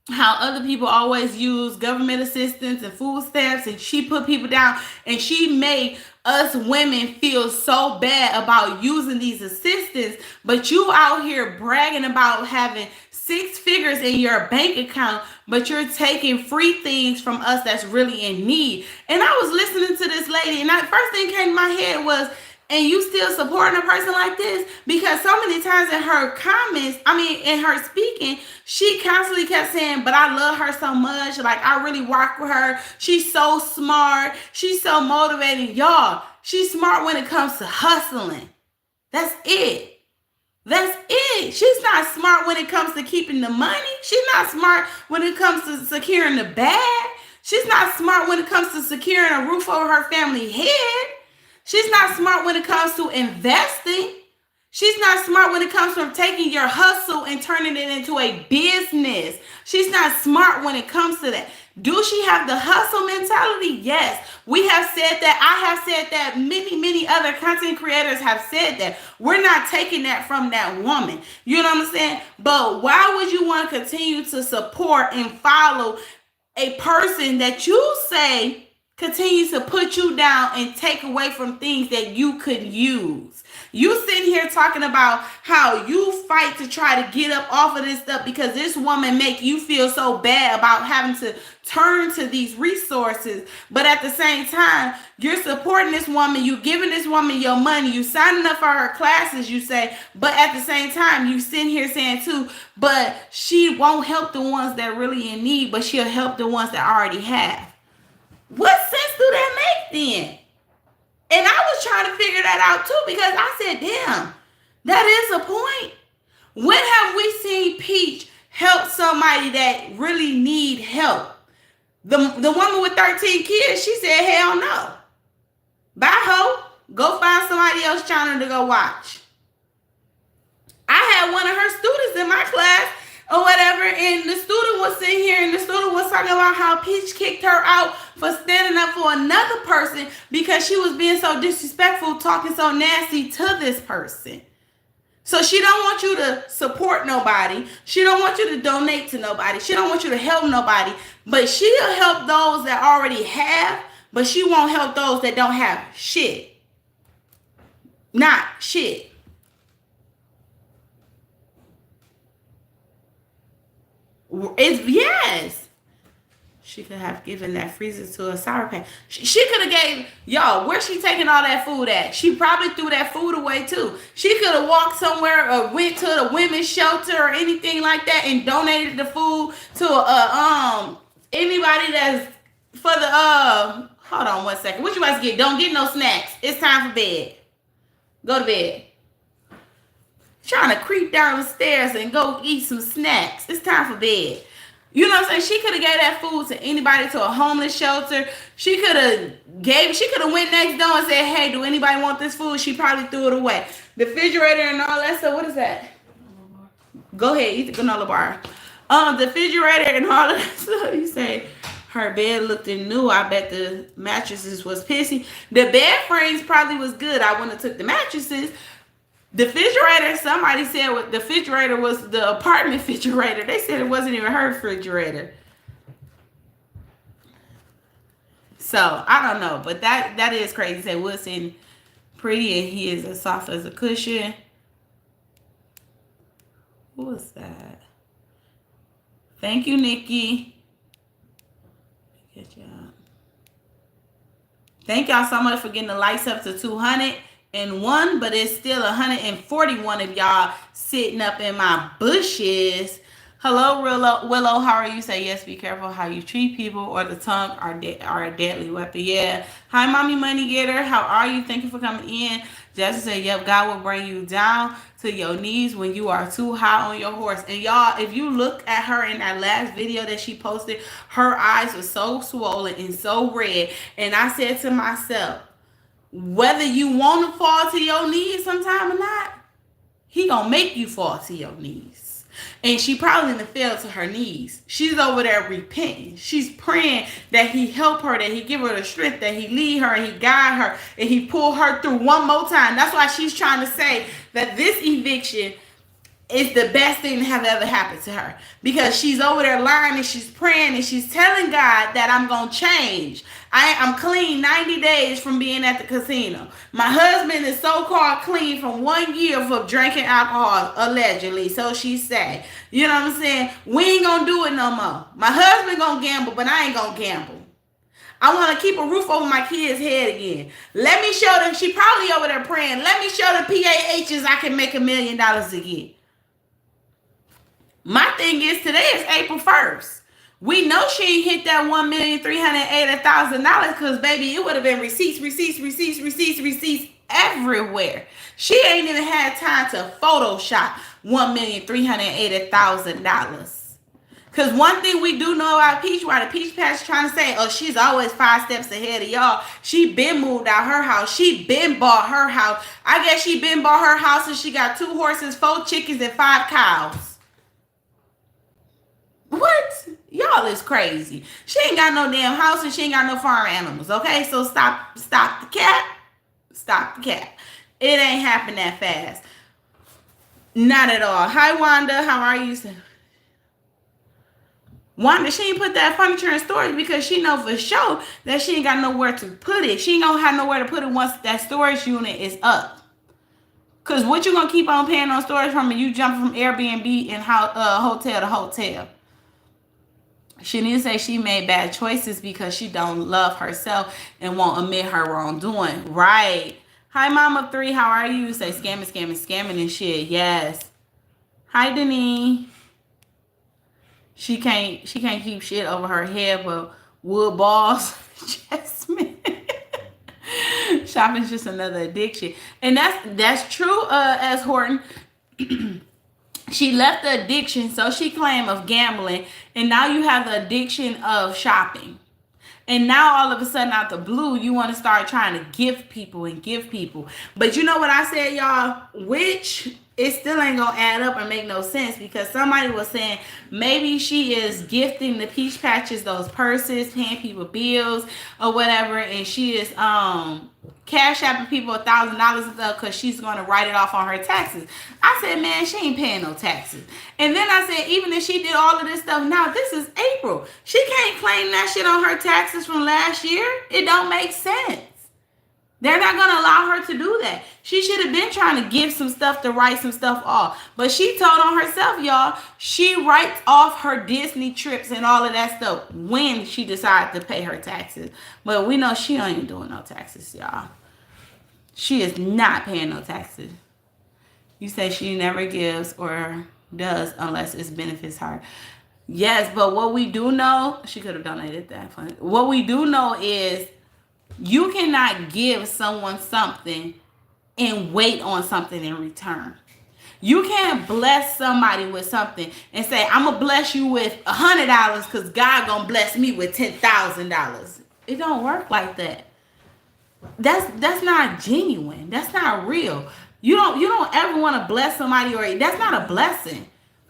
always use government assistance and food stamps, and she put people down, and she made us women feel so bad about using these assistance. But you out here bragging about having 6 figures in your bank account, but you're taking free things from us that's really in need. And I was listening to this lady, and the first thing came to my head was, and you still supporting a person like this? Because so many times in her comments, in her speaking, she constantly kept saying, but I love her so much. Like, I really rock with her. She's so smart. She's so motivating. Y'all, she's smart when it comes to hustling. That's it. That's it. She's not smart when it comes to keeping the money. She's not smart when it comes to securing the bag. She's not smart when it comes to securing a roof over her family's head. She's not smart when it comes to investing. She's not smart when it comes to taking your hustle and turning it into a business. She's not smart when it comes to that. Do she have the hustle mentality? Yes. We have said that. I have said that. Many other content creators have said that. We're not taking that from that woman. You know what I'm saying? But why would you want to continue to support and follow a person that you say continues to put you down and take away from things that you could use? You sitting here talking about how you fight to try to get up off of this stuff because this woman make you feel so bad about having to turn to these resources. But at the same time, you're supporting this woman. You giving this woman your money. You signing up for her classes, you say. But at the same time, you sitting here saying too, but she won't help the ones that really in need, but she'll help the ones that already have. What sense do that make then? And I was trying to figure that out too, because I said, damn, that is a point. When have we seen Peach help somebody that really need help? The woman with 13 kids, she said, hell no. Bye, ho. Go find somebody else's channel to go watch. I had one of her students in my class or whatever, and the student was sitting here, and the student was talking about how Peach kicked her out for standing up for another person because she was being so disrespectful, talking so nasty to this person. So she don't want you to support nobody. She don't want you to donate to nobody. She don't want you to help nobody. But she'll help those that already have, but she won't help those that don't have shit. Not shit. Yes. She could have given that freezer to a Sour Patch. She could have gave, y'all, where's she taking all that food at? She probably threw that food away too. She could have walked somewhere or went to the women's shelter or anything like that and donated the food to anybody that's for the hold on one second. What you guys get? Don't get no snacks. It's time for bed. Go to bed. Trying to creep down the stairs and go eat some snacks. It's time for bed. You know what I'm saying? She could have gave that food to anybody, to a homeless shelter. She could have went next door and said, hey, do anybody want this food? She probably threw it away. The refrigerator and all that stuff. What is that? Go ahead, eat the granola bar. The refrigerator and all of that stuff. You say her bed looked new. I bet the mattresses was pissy. The bed frames probably was good. I wouldn't have took the mattresses. The refrigerator, somebody said the refrigerator was the apartment refrigerator. They said it wasn't even her refrigerator. So, I don't know. But that is crazy. Say Woodson pretty and he is as soft as a cushion. Who was that? Thank you, Nikki. Good job. Thank y'all so much for getting the likes up to 201, but it's still 141 of y'all sitting up in my bushes. Hello, Willow. How are you? Say yes. Be careful how you treat people, or the tongue are a deadly weapon. Yeah. Hi, mommy, money getter. How are you? Thank you for coming in. Jesse said, "Yep, God will bring you down to your knees when you are too high on your horse." And y'all, if you look at her in that last video that she posted, her eyes were so swollen and so red. And I said to myself, whether you want to fall to your knees sometime or not, he gonna make you fall to your knees. And she probably didn't fell to her knees. She's over there repenting. She's praying that he help her, that he give her the strength, that he lead her, and he guide her, and he pull her through one more time. That's why she's trying to say that this eviction is the best thing to have ever happened to her, because she's over there lying and she's praying and she's telling God that I'm gonna change. I'm clean 90 days from being at the casino. My husband is so-called clean from 1 year for drinking alcohol, allegedly, so she said. You know what I'm saying? We ain't gonna do it no more. My husband gonna gamble, but I ain't gonna gamble. I want to keep a roof over my kids' head again. Let me show them. She probably over there praying. Let me show the PAHs I can make $1 million again. My thing is, today is April 1st. We know she ain't hit that $1,380,000 because, baby, it would have been receipts everywhere. She ain't even had time to Photoshop $1,380,000. Because one thing we do know about Peach, why the Peach Patch trying to say, oh, she's always 5 steps ahead of y'all. She been moved out her house. She been bought her house. I guess she been bought her house and she got 2 horses, 4 chickens, and 5 cows. What? Y'all is crazy. She ain't got no damn house and she ain't got no farm animals, okay? So stop the cat. Stop the cat. It ain't happen that fast. Not at all. Hi, Wanda. How are you? Wanda, she ain't put that furniture in storage because she know for sure that she ain't got nowhere to put it. She ain't gonna have nowhere to put it once that storage unit is up. Because what you gonna keep on paying on storage from, and you jump from Airbnb and hotel to hotel? She needs to say she made bad choices because she don't love herself and won't admit her wrongdoing. Right. Hi, Mama 3. How are you? Say scamming and shit. Yes. Hi, Denise. She can't keep shit over her head, but wood balls. Jasmine. Shopping's just another addiction. And that's true, as Horton. She left the addiction, so she claimed, of gambling, and now you have the addiction of shopping. And now all of a sudden, out the blue, you want to start trying to give people. But you know what I said, y'all? Which it still ain't going to add up and make no sense, because somebody was saying maybe she is gifting the Peach Patches those purses, paying people bills or whatever, and she is cash apping people $1,000 and stuff because she's going to write it off on her taxes. I said, man, she ain't paying no taxes. And then I said, even if she did all of this stuff now, this is April. She can't claim that shit on her taxes from last year. It don't make sense. They're not going to allow her to do that. She should have been trying to give some stuff to write some stuff off. But she told on herself, y'all, she writes off her Disney trips and all of that stuff when she decided to pay her taxes. But we know she ain't doing no taxes, y'all. She is not paying no taxes. You say she never gives or does unless it benefits her. Yes, but what we do know, she could have donated that fund. What we do know is you cannot give someone something and wait on something in return. You can't bless somebody with something and say, I'm going to bless you with $100 because God going to bless me with $10,000. It don't work like that. That's not genuine. That's not real. You don't ever want to bless somebody, or that's not a blessing.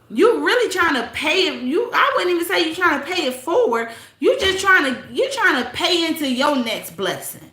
You really trying to pay it. I wouldn't even say you're trying to pay it forward. You're trying to pay into your next blessing.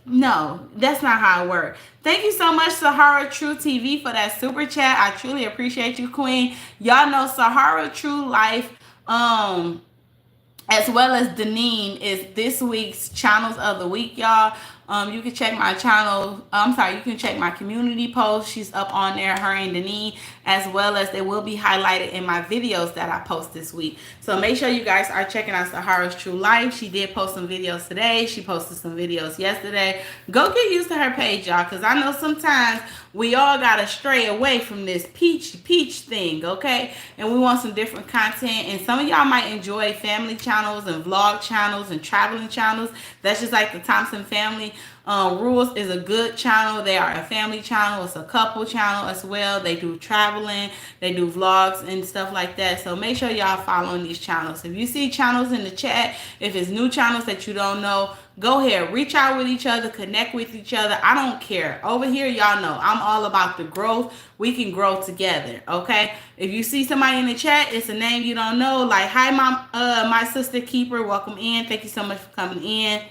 No, that's not how it works. Thank you so much, Sahara True TV, for that super chat. I truly appreciate you, Queen. Y'all know Sahara True Life, as well as Deneen, is this week's channels of the week, y'all. You can check my channel. I'm sorry, you can check my community post. She's up on there, her and Denise, as well as they will be highlighted in my videos that I post this week. So make sure you guys are checking out Sahara's True Life. She did post some videos today. She posted some videos yesterday. Go get used to her page, y'all, because I know sometimes we all gotta stray away from this peach thing, okay? And we want some different content. And some of y'all might enjoy family channels and vlog channels and traveling channels. That's just like the Thompson family. Rules is a good channel. They are a family channel. It's a couple channel as well. They do traveling, they do vlogs and stuff like that. So make sure y'all following these channels. If you see channels in the chat, if it's new channels that you don't know, go ahead, reach out with each other, connect with each other. I don't care. Over here, y'all know I'm all about the growth. We can grow together, okay? If you see somebody in the chat, it's a name you don't know, like, hi, mom, my sister keeper, welcome in. Thank you so much for coming in.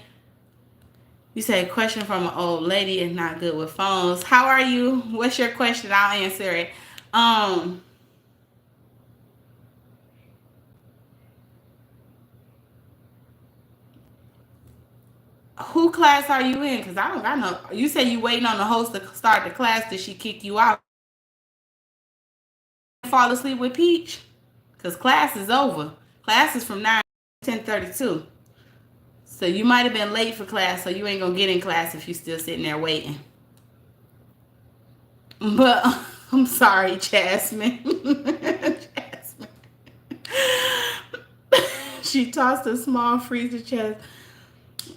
You said, question from an old lady is not good with phones. How are you? What's your question? I'll answer it. Who class are you in? Because I don't got no. You said you waiting on the host to start the class. Did she kick you out? Fall asleep with Peach? Because class is over. Class is from 9 to 10:32. So you might have been late for class, so you ain't going to get in class if you're still sitting there waiting. But I'm sorry, Jasmine. Jasmine. She tossed a small freezer chest.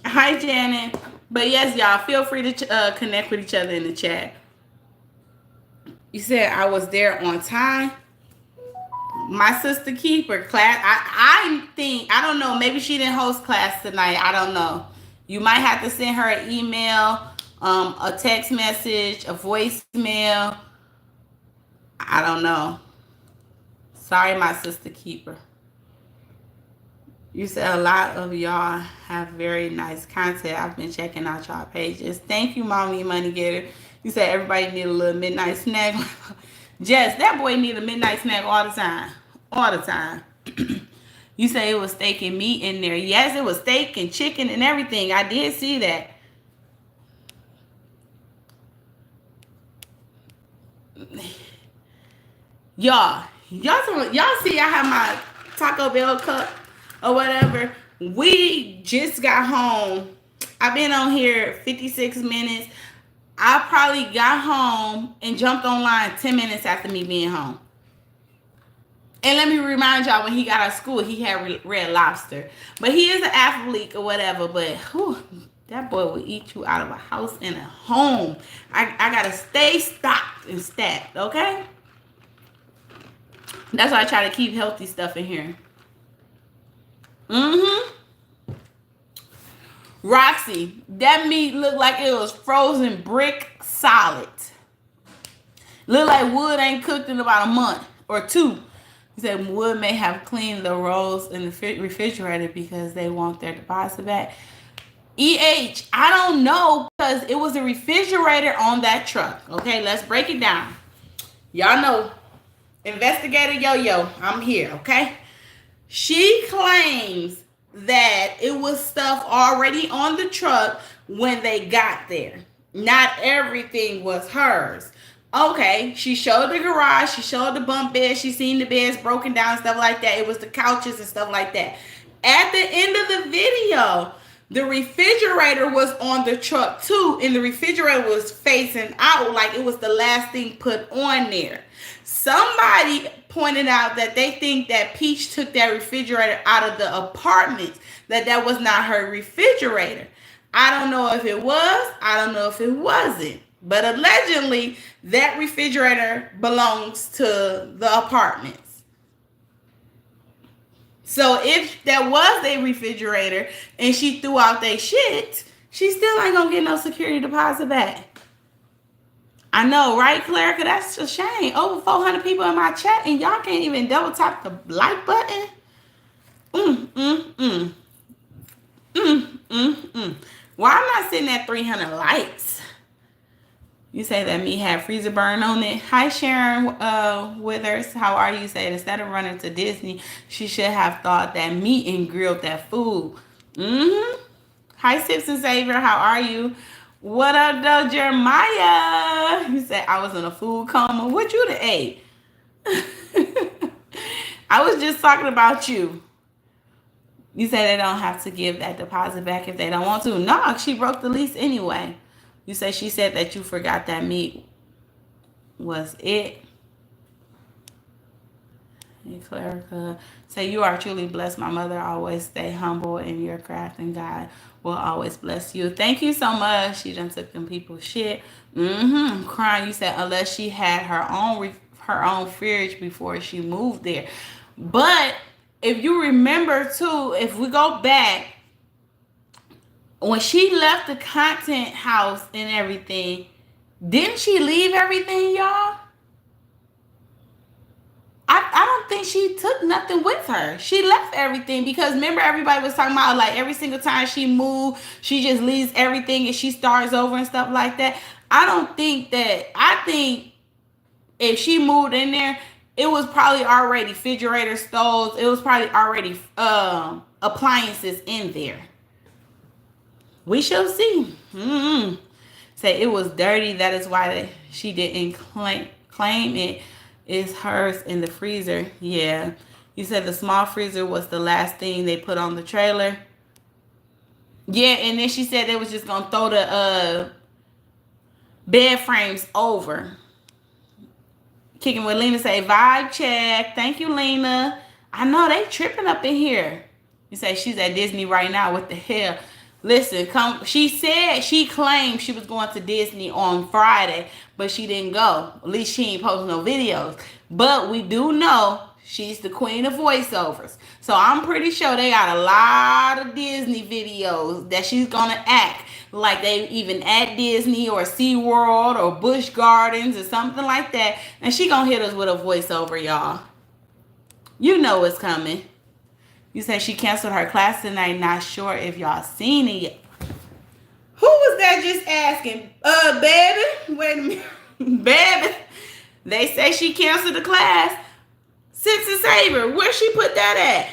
Hi, Janet. But yes, y'all, feel free to connect with each other in the chat. You said I was there on time. My sister keeper class. I think, I don't know, maybe she didn't host class tonight. I don't know. You might have to send her an email, a text message, a voicemail. I don't know. Sorry, my sister keeper. You said a lot of y'all have very nice content. I've been checking out y'all pages. Thank you, Mommy Money Getter. You said everybody need a little midnight snack. Jess, that boy need a midnight snack all the time. All the time. You say it was steak and meat in there. Yes, it was steak and chicken and everything. I did see that. Y'all see I have my Taco Bell cup or whatever. We just got home. I've been on here 56 minutes. I probably got home and jumped online 10 minutes after me being home. And let me remind y'all, when he got out of school, he had Red Lobster. But he is an athlete or whatever. But whew, that boy will eat you out of a house and a home. I got to stay stocked and stacked, okay? That's why I try to keep healthy stuff in here. Roxy, that meat looked like it was frozen brick solid. Looked like wood ain't cooked in about a month or two. He said wood may have cleaned the rolls in the refrigerator because they want their deposit back. EH, I don't know, because it was a refrigerator on that truck. Okay, let's break it down. Y'all know, Investigator Yo-Yo, I'm here, okay? She claims that it was stuff already on the truck when they got there. Not everything was hers. Okay, she showed the garage, she showed the bunk bed, she seen the beds broken down, stuff like that. It was the couches and stuff like that. At the end of the video, the refrigerator was on the truck too, and the refrigerator was facing out like it was the last thing put on there. Somebody pointed out that they think that Peach took that refrigerator out of the apartment, that was not her refrigerator. I don't know if it was, I don't know if it wasn't. But allegedly, that refrigerator belongs to the apartments. So if there was a refrigerator and she threw out their shit, she still ain't gonna get no security deposit back. I know, right, Clerica? That's a shame. Over 400 people in my chat and y'all can't even double tap the like button. Why am I sitting at 300 likes? You say that meat had freezer burn on it. Hi, Sharon Withers. How are you? Say, instead of running to Disney, she should have thought that meat and grilled that food. Hi, Hi, Sips and Savior. How are you? What up, though, Jeremiah? You said I was in a food coma. What you done ate? I was just talking about you. You say they don't have to give that deposit back if they don't want to. No, she broke the lease anyway. You say she said that you forgot that meat was it. Hey, Clerica. Say you are truly blessed. My mother always stay humble in your craft, and God will always bless you. Thank you so much. She done took them people's shit. I'm crying. You said unless she had her own fridge before she moved there. But if you remember too, if we go back, when she left the content house and everything, didn't she leave everything, y'all? I don't think she took nothing with her. She left everything because remember everybody was talking about like every single time she moved, she just leaves everything and she starts over and stuff like that. I don't think that. I think if she moved in there, it was probably already refrigerator, stoves. It was probably already appliances in there. We shall see. Say it was dirty. That is why she didn't claim it is hers in the freezer. Yeah. You said the small freezer was the last thing they put on the trailer. Yeah, and then she said they was just going to throw the bed frames over. Kicking with Lena say, vibe check. Thank you, Lena. I know they tripping up in here. You say she's at Disney right now. What the hell? Listen, she said she claimed she was going to Disney on Friday, but she didn't go. At least she ain't posting no videos. But we do know she's the queen of voiceovers. So I'm pretty sure they got a lot of Disney videos that she's going to act like they even at Disney or SeaWorld or Busch Gardens or something like that. And she going to hit us with a voiceover, y'all. You know what's coming. You said she canceled her class tonight. Not sure if y'all seen it yet. Who was that just asking? Baby? Wait a minute. Baby. They say she canceled the class. Sips and Saver. Where she put that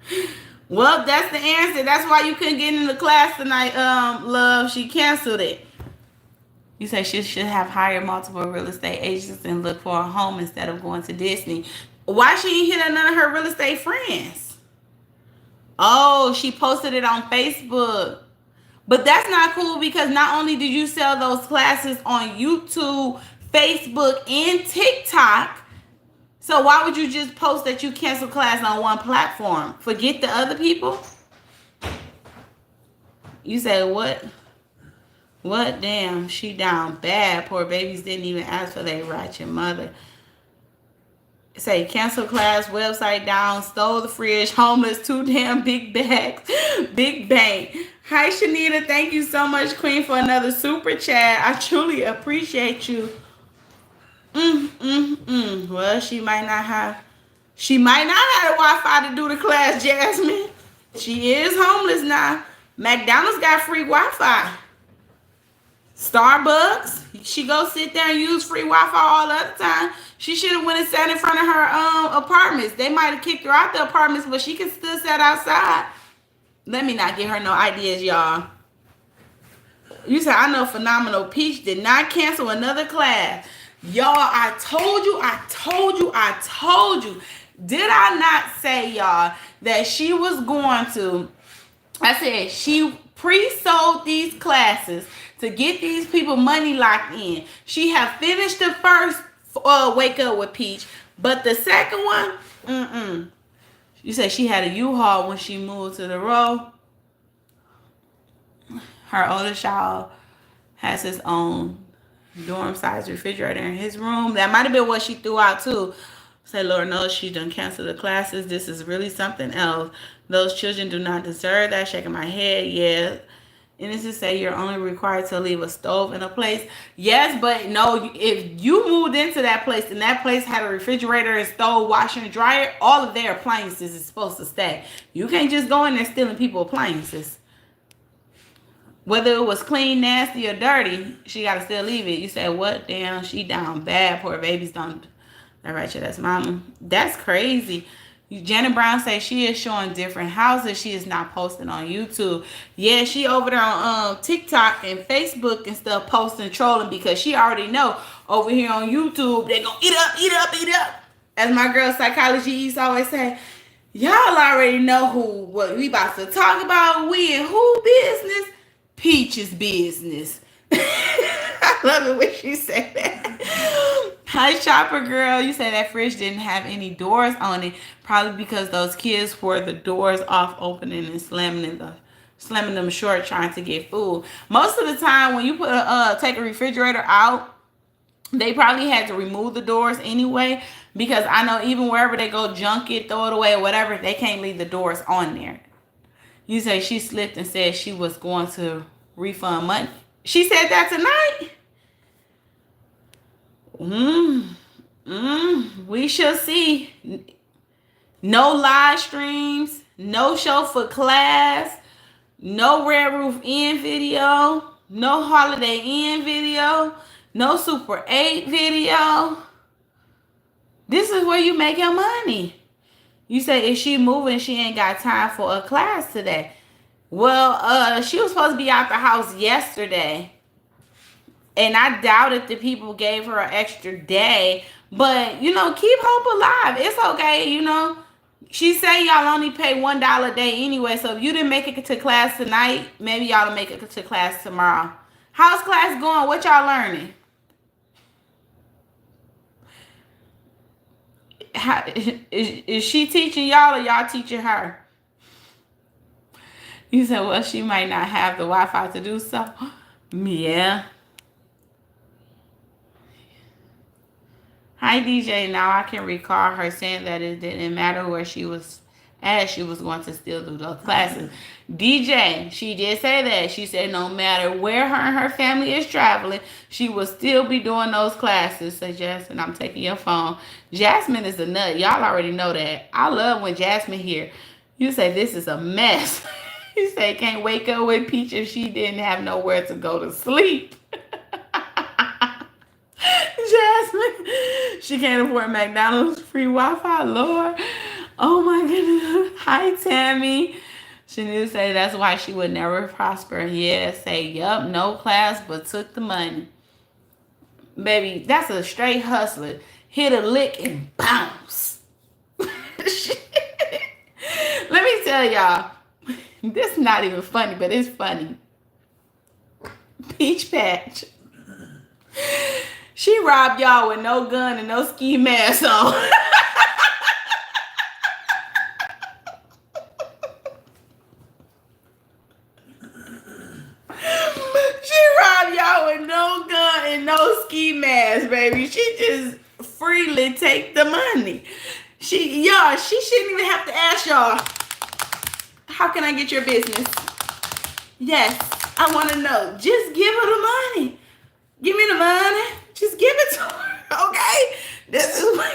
at? Well, that's the answer. That's why you couldn't get into class tonight, love. She canceled it. You say she should have hired multiple real estate agents and look for a home instead of going to Disney. Why she ain't hit none of her real estate friends? Oh, she posted it on Facebook. But that's not cool because not only did you sell those classes on YouTube, Facebook, and TikTok, so why would you just post that you canceled class on one platform? Forget the other people? You say what? What? Damn, she down bad. Poor babies didn't even ask for their ratchet mother. Say, cancel class, website down, stole the fridge, homeless, 2 damn big bags, big bank. Hi, Shanita. Thank you so much, Queen, for another super chat. I truly appreciate you. Well, she might not have the Wi-Fi to do the class, Jasmine. She is homeless now. McDonald's got free Wi-Fi. Starbucks, she go sit there and use free Wi-Fi all the other time. She should have went and sat in front of her apartments. They might have kicked her out the apartments, but she can still sit outside. Let me not give her no ideas, y'all. You said, I know Phenomenal Peach did not cancel another class. Y'all, I told you. Did I not say, y'all, that she was going to, I said she pre-sold these classes to get these people money locked in. She have finished the first Wake Up with Peach, but the second one, You said she had a U-Haul when she moved to the row. Her oldest child has his own dorm-sized refrigerator in his room. That might have been what she threw out too. Say, Lord knows she done canceled the classes. This is really something else. Those children do not deserve that. Shaking my head, yeah. And this is say you're only required to leave a stove in a place. Yes, but no, if you moved into that place and that place had a refrigerator and stove, washer and dryer, all of their appliances is supposed to stay. You can't just go in there stealing people's appliances. Whether it was clean, nasty, or dirty, she got to still leave it. You said, what? Damn, she down bad. Poor babies don't. All right, that's mama. That's crazy. Janet Brown says she is showing different houses. She is not posting on YouTube. Yeah, she over there on TikTok and Facebook and stuff posting, trolling, because she already know over here on YouTube they gonna eat up, eat up, eat up. As my girl Psychology East always say, y'all already know what we about to talk about. We in who business? Peach's business. I love it when she said that. Hi, Shopper Girl. You said that fridge didn't have any doors on it. Probably because those kids were the doors off opening and slamming them short trying to get food. Most of the time when you take a refrigerator out, they probably had to remove the doors anyway, because I know even wherever they go junk it, throw it away or whatever, they can't leave the doors on there. You say she slipped and said she was going to refund money. She said that tonight? We shall see. No live streams, no show for class, no Red Roof Inn video, no Holiday Inn video, no Super 8 video. This is where you make your money. You say, if she moving, she ain't got time for a class today. Well, she was supposed to be out the house yesterday. And I doubt if the people gave her an extra day. But, you know, keep hope alive. It's okay, you know. She say y'all only pay $1 a day anyway. So if you didn't make it to class tonight, maybe y'all will make it to class tomorrow. How's class going? What y'all learning? Is she teaching y'all or y'all teaching her? You said, well, she might not have the Wi-Fi to do so. Yeah. Hi, DJ. Now I can recall her saying that it didn't matter where she was at. She was going to still do those classes. DJ, she did say that. She said no matter where her and her family is traveling, she will still be doing those classes. So, Jasmine, I'm taking your phone. Jasmine is a nut. Y'all already know that. I love when Jasmine here. You say this is a mess. You say can't wake up with Peach if she didn't have nowhere to go to sleep. Jasmine, she can't afford McDonald's free Wi-Fi, Lord. Oh my goodness. Hi, Tammy. She knew to say that's why she would never prosper. Yeah, say, yup, no class, but took the money. Baby, that's a straight hustler. Hit a lick and bounce. Let me tell y'all, this is not even funny, but it's funny. Peach Patch. She robbed y'all with no gun and no ski mask on. She robbed y'all with no gun and no ski mask, baby. She just freely take the money. She shouldn't even have to ask y'all, how can I get your business? Yes, I want to know. Just give her the money. Give me the money. Just give it to her, okay? This is what...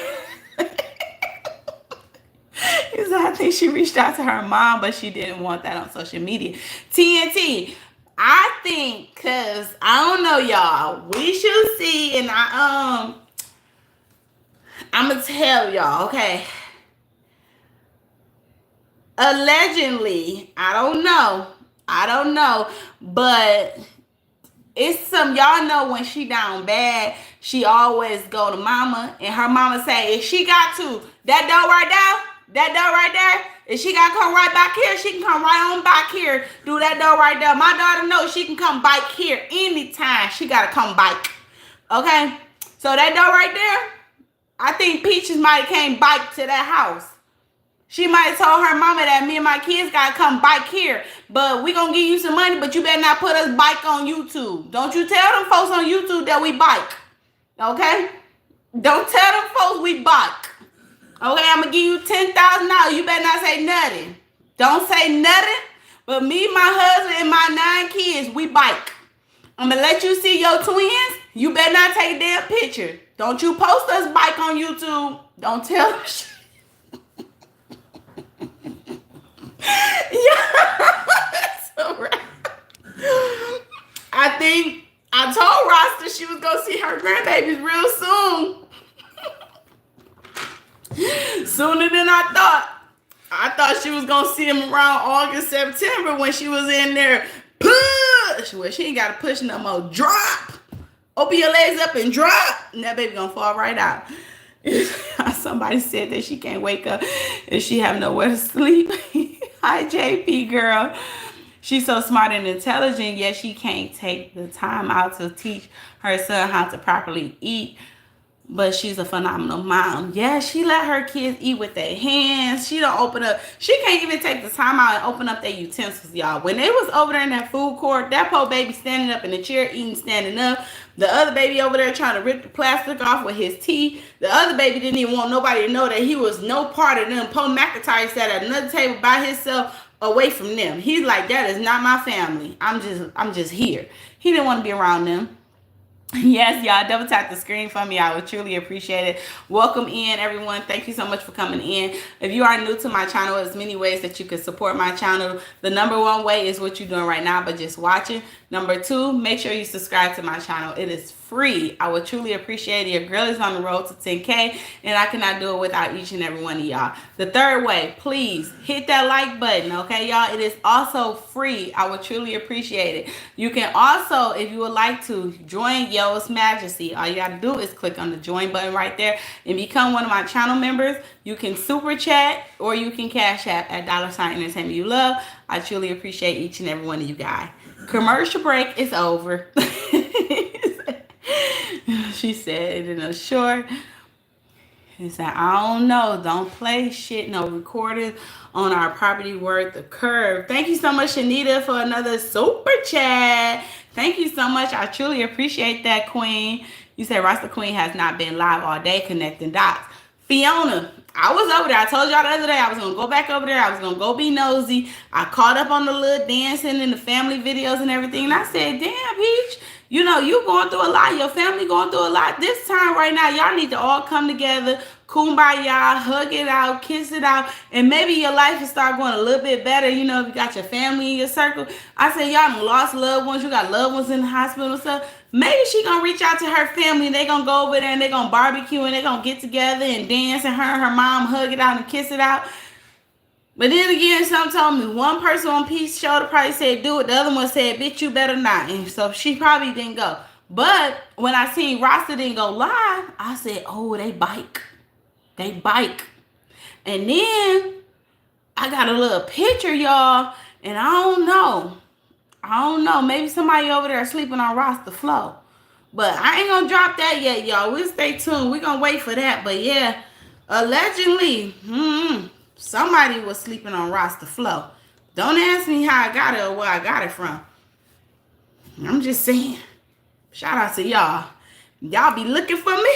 I think she reached out to her mom, but she didn't want that on social media. TNT, I think, because I don't know, y'all. We should see, and I'm going to tell y'all, okay? Allegedly, I don't know, but it's some, y'all know when she down bad, she always go to mama, and her mama say, if she got to, that door right there, if she got to come right back here, she can come right on back here, do that door right there. My daughter knows she can come bike here anytime. She got to come bike, okay? So that door right there, I think Peaches might have came bike to that house. She might have told her mama that me and my kids got to come bike here. But we going to give you some money, but you better not put us bike on YouTube. Don't you tell them folks on YouTube that we bike. Okay? Don't tell them folks we bike. Okay, I'm going to give you $10,000. You better not say nothing. Don't say nothing. But me, my husband, and my 9 kids, we bike. I'm going to let you see your twins. You better not take a damn picture. Don't you post us bike on YouTube. Don't tell them shit. Yeah, so right. I think I told Rasta she was gonna see her grandbabies real soon. Sooner than I thought. I thought she was gonna see him around August, September when she was in there. Push! Well, she ain't gotta push no more. Drop! Open your legs up and drop! And that baby gonna fall right out. Somebody said that she can't wake up and she have nowhere to sleep. Hi, JP girl. She's so smart and intelligent, yet she can't take the time out to teach her son how to properly eat. But she's a phenomenal mom. Yeah, she let her kids eat with their hands. She don't open up. She can't even take the time out and open up their utensils, y'all. When they was over there in that food court, that poor baby standing up in the chair eating standing up. The other baby over there trying to rip the plastic off with his teeth. The other baby didn't even want nobody to know that he was no part of them. Paul McINTYRE sat at another table by himself away from them. He's like, that is not my family. I'm just here. He didn't want to be around them. Yes, y'all, double tap the screen for me. I would truly appreciate it. Welcome in, everyone. Thank you so much for coming in. If you are new to my channel, there's many ways that you can support my channel. The number one way is what you're doing right now, but just watching. Number two, make sure you subscribe to my channel. It is free. I would truly appreciate it. Your girl is on the road to 10K, and I cannot do it without each and every one of y'all. The third way, please hit that like button, okay, y'all? It is also free. I would truly appreciate it. You can also, if you would like to, join Yo's Majesty. All you got to do is click on the join button right there and become one of my channel members. You can super chat or you can cash app at $Entertainment You Love. I truly appreciate each and every one of you guys. Commercial break is over. She said in a short. He said, I don't know. Don't play shit. No recording on our property worth the curve. Thank you so much, Shanita, for another super chat. Thank you so much. I truly appreciate that, Queen. You said Rasta Queen has not been live all day connecting dots. Fiona, I was over there. I told y'all the other day I was going to go back over there. I was going to go be nosy. I caught up on the little dancing and the family videos and everything. And I said, damn, Peach, you know, you going through a lot. Your family going through a lot. This time right now, y'all need to all come together, kumbaya, hug it out, kiss it out, and maybe your life will start going a little bit better. You know, if you got your family in your circle. I said, y'all lost loved ones. You got loved ones in the hospital and stuff. Maybe she going to reach out to her family and they going to go over there and they going to barbecue and they going to get together and dance and her mom hug it out and kiss it out. But then again, some told me one person on Peace Shoulder probably said do it. The other one said, bitch, you better not. And so she probably didn't go. But when I seen Rasta didn't go live, I said, oh, they bike. They bike. And then I got a little picture, y'all. And I don't know. Maybe somebody over there sleeping on Rasta flow. But I ain't going to drop that yet, y'all. We'll stay tuned. We're going to wait for that. But yeah, allegedly, somebody was sleeping on Rasta flow. Don't ask me how I got it or where I got it from. I'm just saying. Shout out to y'all. Y'all be looking for me.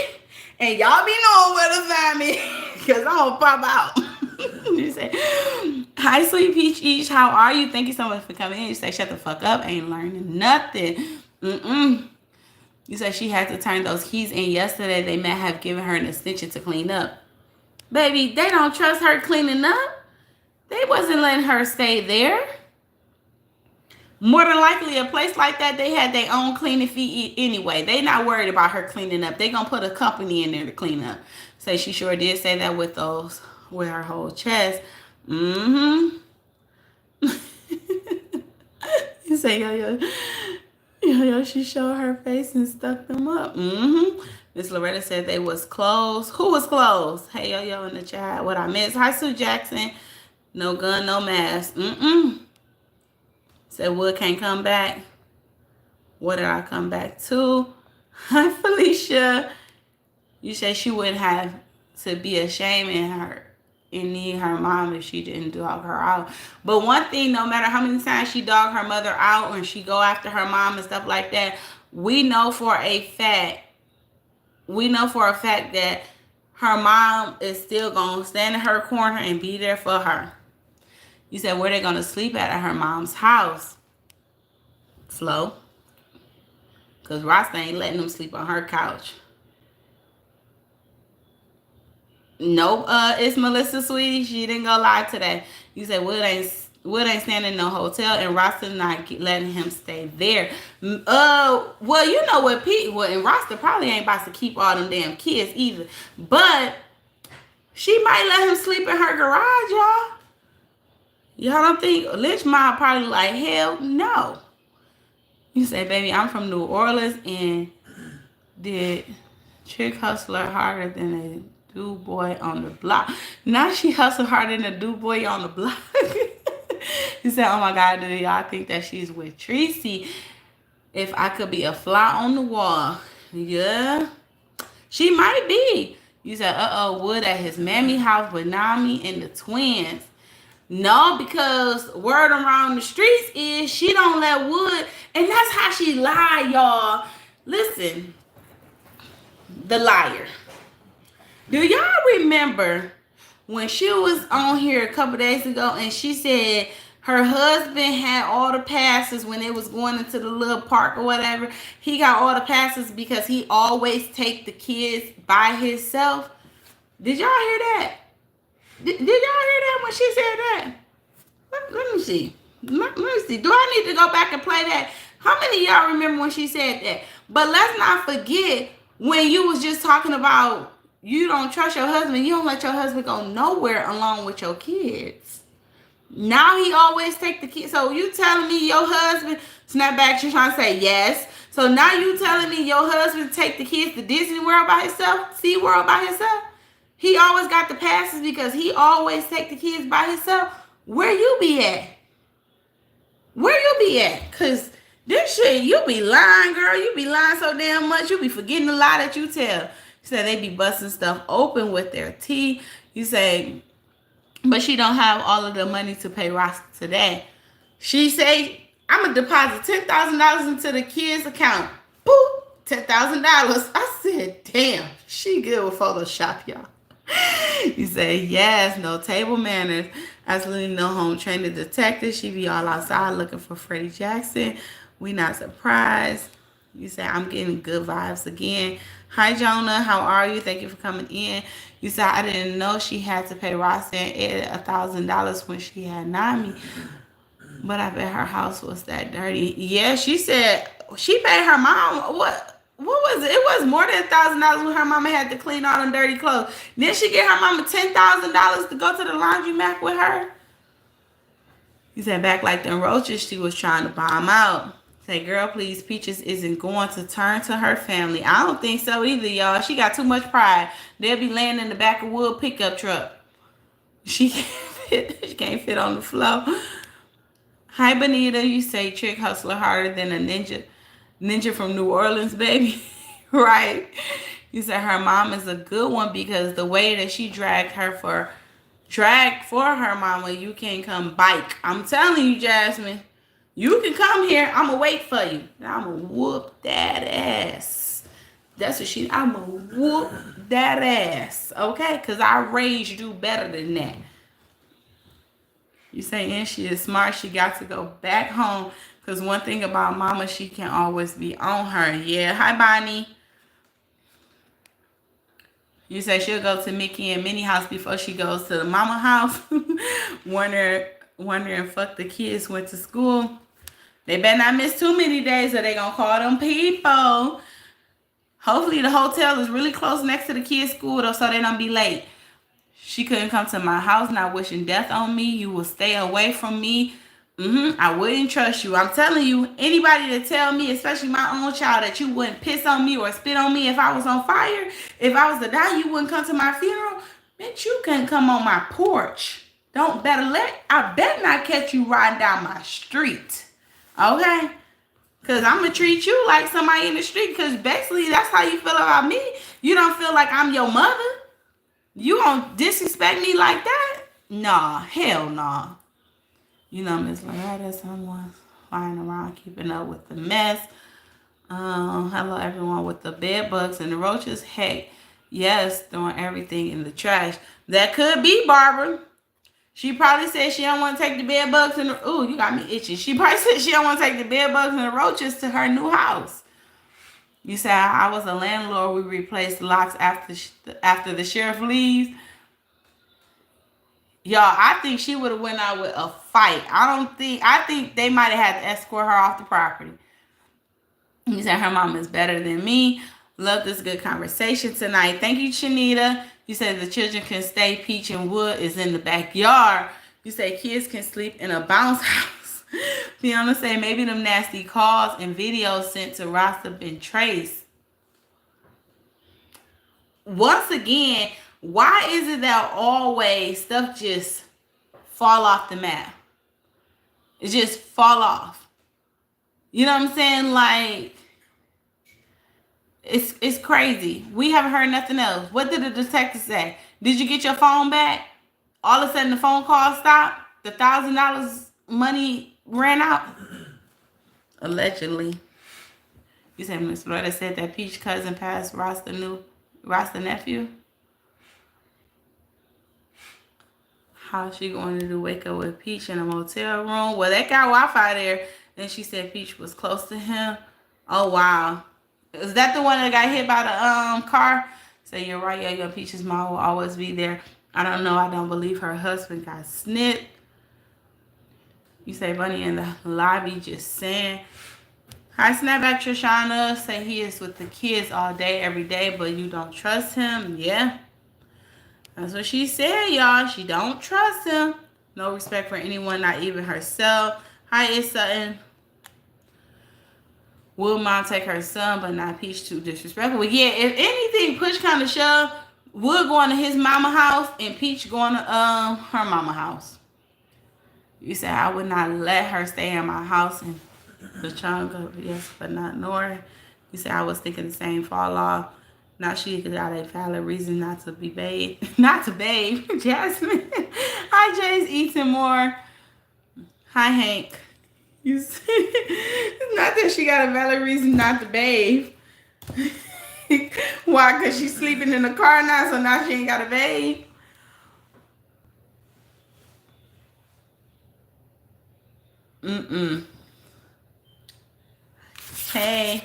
And y'all be knowing where to find me. Because I'm going to pop out. You say, hi, Sweet Peach Each. How are you? Thank you so much for coming in. You say, shut the fuck up. Ain't learning nothing. You said she had to turn those keys in yesterday. They may have given her an extension to clean up. Baby, they don't trust her cleaning up. They wasn't letting her stay there. More than likely, a place like that, they had their own cleaning fee anyway. They not worried about her cleaning up. They gonna put a company in there to clean up. Say she sure did say that with her whole chest. You say, yo, she showed her face and stuck them up. Miss Loretta said they was closed. Who was closed? Hey, yo, in the chat. What I missed? Hi, Sue Jackson. No gun, no mask. Said Wood can't come back. What did I come back to? Hi, Felicia. You said she wouldn't have to be ashamed and need her mom if she didn't dog her out. But one thing, no matter how many times she dog her mother out and she go after her mom and stuff like that, we know for a fact that her mom is still going to stand in her corner and be there for her. You said, where they going to sleep at her mom's house? Flo. Because Rasta ain't letting them sleep on her couch. Nope, it's Melissa, sweetie. She didn't go live today. You said Wood ain't staying in no hotel and Rasta not letting him stay there. Well, you know what, and Rasta probably ain't about to keep all them damn kids either. But She might let him sleep in her garage, y'all. Y'all don't think Lynch Mob probably like, hell no. You say, baby, I'm from New Orleans and did chick hustler harder than a dude boy on the block. Now she hustled harder than a dude boy on the block. He said, oh my God, do y'all think that she's with Tracy? If I could be a fly on the wall. Yeah, she might be. You said, Wood at his mammy house with Nami and the twins. No, because word around the streets is she don't let Wood, and that's how she lie, y'all. Listen, the liar. Do y'all remember when she was on here a couple days ago and she said her husband had all the passes when they was going into the little park or whatever? He got all the passes because he always take the kids by himself. Did y'all hear that? Did y'all hear that when she said that? Let me see. Let me see. Do I need to go back and play that? How many of y'all remember when she said that? But let's not forget when you was just talking about you don't trust your husband. You don't let your husband go nowhere along with your kids. Now he always take the kids. So you telling me your husband, snap back, you're trying to say yes. So now you telling me your husband take the kids to Disney World by himself, Sea World by himself? He always got the passes because he always take the kids by himself. Where you be at? Where you be at? Because this shit, you be lying, girl. You be lying so damn much. You be forgetting the lie that you tell. You said they be busting stuff open with their teeth. You say, but she don't have all of the money to pay Ross today. She say, I'm going to deposit $10,000 into the kids' account. Boop, $10,000. I said, damn, she good with Photoshop, y'all. You say, yes, no table manners. Absolutely no home training detective. She be all outside looking for Freddie Jackson. We not surprised. You say, I'm getting good vibes again. Hi, Jonah. How are you? Thank you for coming in. You said, I didn't know she had to pay Ross and Ed $1,000 when she had Nami. But I bet her house was that dirty. Yeah, she said she paid her mom. What was it? It was more than $1,000 when her mama had to clean all them dirty clothes. Then she get her mama $10,000 to go to the laundromat with her. He said, back like them roaches, she was trying to bomb out. Say, girl, please, Peaches isn't going to turn to her family. I don't think so either, y'all. She got too much pride. They'll be laying in the back of Wood pickup truck. She can't fit on the floor. Hi, Bonita. You say trick hustler harder than a ninja. Ninja from New Orleans, baby. Right? You said her mom is a good one because the way that she dragged for her mama, you can't come bike. I'm telling you, Jasmine, you can come here. I'm going to wait for you. I'm going to whoop that ass. That's what I'm going to whoop that ass. Okay? Because I raised you better than that. You say, and she is smart. She got to go back home. Because one thing about mama, she can always be on her. Yeah. Hi, Bonnie. You say she'll go to Mickey and Minnie house before she goes to the mama house. Wondering, fuck the kids went to school. They better not miss too many days or they going to call them people. Hopefully the hotel is really close next to the kids' school though, so they don't be late. She couldn't come to my house, not wishing death on me. You will stay away from me. I wouldn't trust you. I'm telling you, anybody to tell me, especially my own child, that you wouldn't piss on me or spit on me if I was on fire, if I was to die, you wouldn't come to my funeral. Bitch, you couldn't come on my porch. I bet not catch you riding down my street. Okay? Because I'm going to treat you like somebody in the street because basically that's how you feel about me. You don't feel like I'm your mother. You gonna disrespect me like that? Nah, hell nah. You know, Miss Loretta, someone flying around keeping up with the mess. Hello, everyone with the bed bugs and the roaches. Hey, yes, throwing everything in the trash. That could be Barbara. She probably said she don't want to take the bed bugs and the... Ooh, you got me itching. She probably said she don't want to take the bed bugs and the roaches to her new house. You said, I was a landlord. We replaced locks after the sheriff leaves. Y'all, I think she would have went out with a fight. I think they might have had to escort her off the property. You said her mom is better than me. Love this good conversation tonight. Thank you, Shanita. You say the children can stay. Peach and Wood is in the backyard. You say kids can sleep in a bounce house. Fiona say maybe them nasty calls and videos sent to Rasta been traced. Once again, why is it that always stuff just fall off the map? It just fall off. You know what I'm saying? Like, it's crazy. We haven't heard nothing else. What did the detective say? Did you get your phone back? All of a sudden the phone call stopped? The $1,000 money ran out? Allegedly. You said Miss Loretta said that Peach cousin passed Rasta nephew? How's she going to do wake up with Peach in a motel room? Well, they got Wi-Fi there. And she said Peach was close to him. Oh, wow. Is that the one that got hit by the car? So you're right, yeah, your Peach's mom will always be there. I don't know. I don't believe her husband got snipped. You say Bunny in the lobby just saying. Hi, Snapback Trishana. Say he is with the kids all day, every day, but you don't trust him. Yeah. That's what she said, y'all. She don't trust him. No respect for anyone, not even herself. Hi, it's Sutton. Will mom take her son, but not Peach too disrespectful? Well, yeah, if anything, push kind of shove, Wood going to his mama house and Peach going to her mama house. You said I would not let her stay in my house and the child go, yes, but not Nora. You said I was thinking the same fall off. Now she got a valid reason not to be bathed. Not to bathe. Jasmine. Hi, Jay's eating more. Hi, Hank. You see, it's not that she got a valid reason not to bathe. Why? Because she's sleeping in the car now, so now she ain't got to bathe. Hey.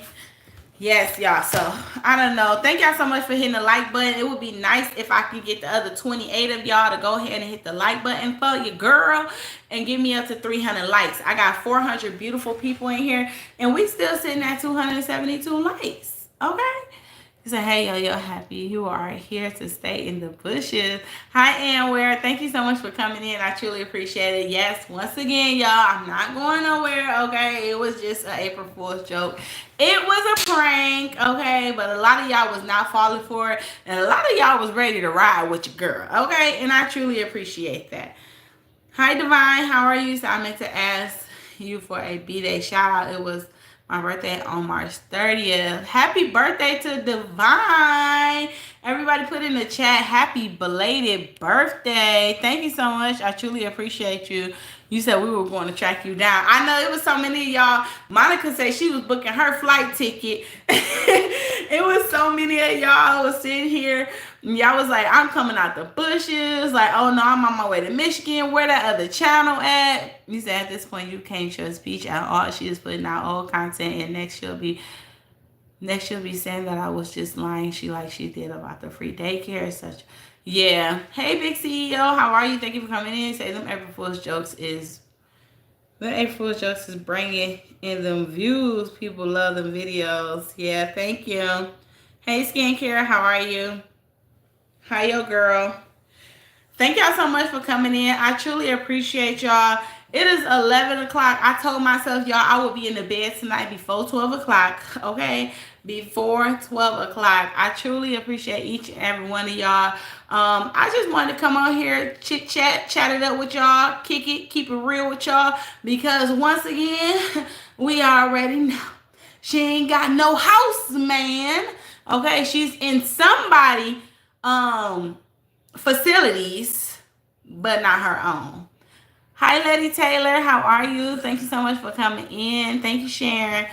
Yes, y'all. So, I don't know. Thank y'all so much for hitting the like button. It would be nice if I could get the other 28 of y'all to go ahead and hit the like button for your girl and give me up to 300 likes. I got 400 beautiful people in here, and we still sitting at 272 likes. Okay? You say, hey, yo, happy you are here to stay in the bushes. Hi, Anware. Thank you so much for coming in. I truly appreciate it. Yes, once again, y'all, I'm not going nowhere, okay? It was just an April Fool's joke. It was a prank, okay? But a lot of y'all was not falling for it. And a lot of y'all was ready to ride with your girl, okay? And I truly appreciate that. Hi, Divine. How are you? So I meant to ask you for a B-Day shout-out. It was my birthday on March 30th. Happy birthday to Divine. Everybody put in the chat, happy belated birthday. Thank you so much. I truly appreciate you. You said we were going to track you down. I know it was so many of y'all. Monica said she was booking her flight ticket. It was so many of y'all was sitting here. Y'all was like, I'm coming out the bushes. Like, oh no, I'm on my way to Michigan. Where that other channel at? You said at this point you can't trust Peach at all. She is putting out old content, and next she'll be saying that I was just lying. She did about the free daycare such. Yeah. Hey, big CEO, how are you? Thank you for coming in. Say them April Fool's jokes is bringing in them views. People love them videos. Yeah, thank you. Hey, Skincare, how are you? Hi, yo, girl. Thank y'all so much for coming in. I truly appreciate y'all. It is 11 o'clock. I told myself, y'all, I will be in the bed tonight before 12 o'clock, okay? Before 12 o'clock. I truly appreciate each and every one of y'all. I just wanted to come on here, chit-chat, chat it up with y'all, kick it, keep it real with y'all, because once again, we already know she ain't got no house, man. Okay, she's in somebody facilities, but not her own. Hi, Lady Taylor. How are you? Thank you so much for coming in. Thank you, Sharon.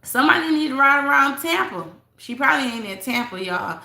Somebody need to ride around Tampa. She probably ain't in Tampa, y'all.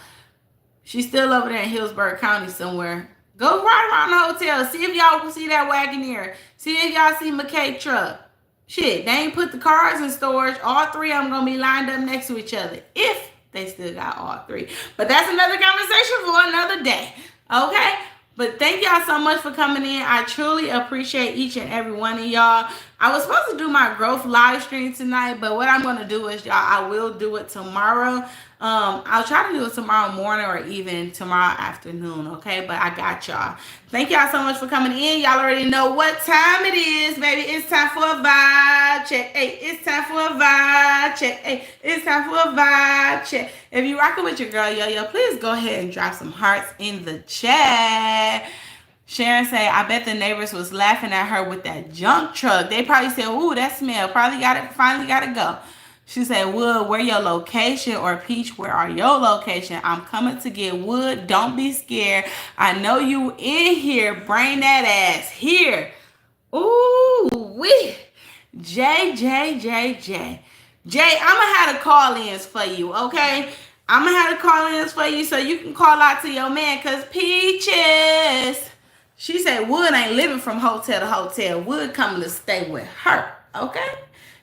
She's still over there in Hillsborough County somewhere. Go ride around the hotel. See if y'all will see that Wagoneer. See if y'all see McKay truck. Shit, they ain't put the cars in storage. All three of them going to be lined up next to each other. If they still got all three. But that's another conversation for another day. Okay? But thank y'all so much for coming in. I truly appreciate each and every one of y'all. I was supposed to do my growth live stream tonight, but what I'm going to do is, y'all, I will do it tomorrow. I'll try to do it tomorrow morning or even tomorrow afternoon, okay? But I got y'all. Thank y'all so much for coming in. Y'all already know what time it is, baby. It's time for a vibe check. Hey, it's time for a vibe check. Hey, it's time for a vibe check. If you rocking with your girl, Yo-Yo, please go ahead and drop some hearts in the chat. Sharon say, I bet the neighbors was laughing at her with that junk truck. They probably said, ooh, that smell. Finally got to go. She said, Wood, where your location? Or Peach, where are your location? I'm coming to get Wood. Don't be scared. I know you in here. Bring that ass here. Ooh, wee. Jay, I'm going to have the call-ins for you, okay? I'm going to have the call-ins for you so you can call out to your man, because Peaches, she said Wood ain't living from hotel to hotel. Wood coming to stay with her, okay?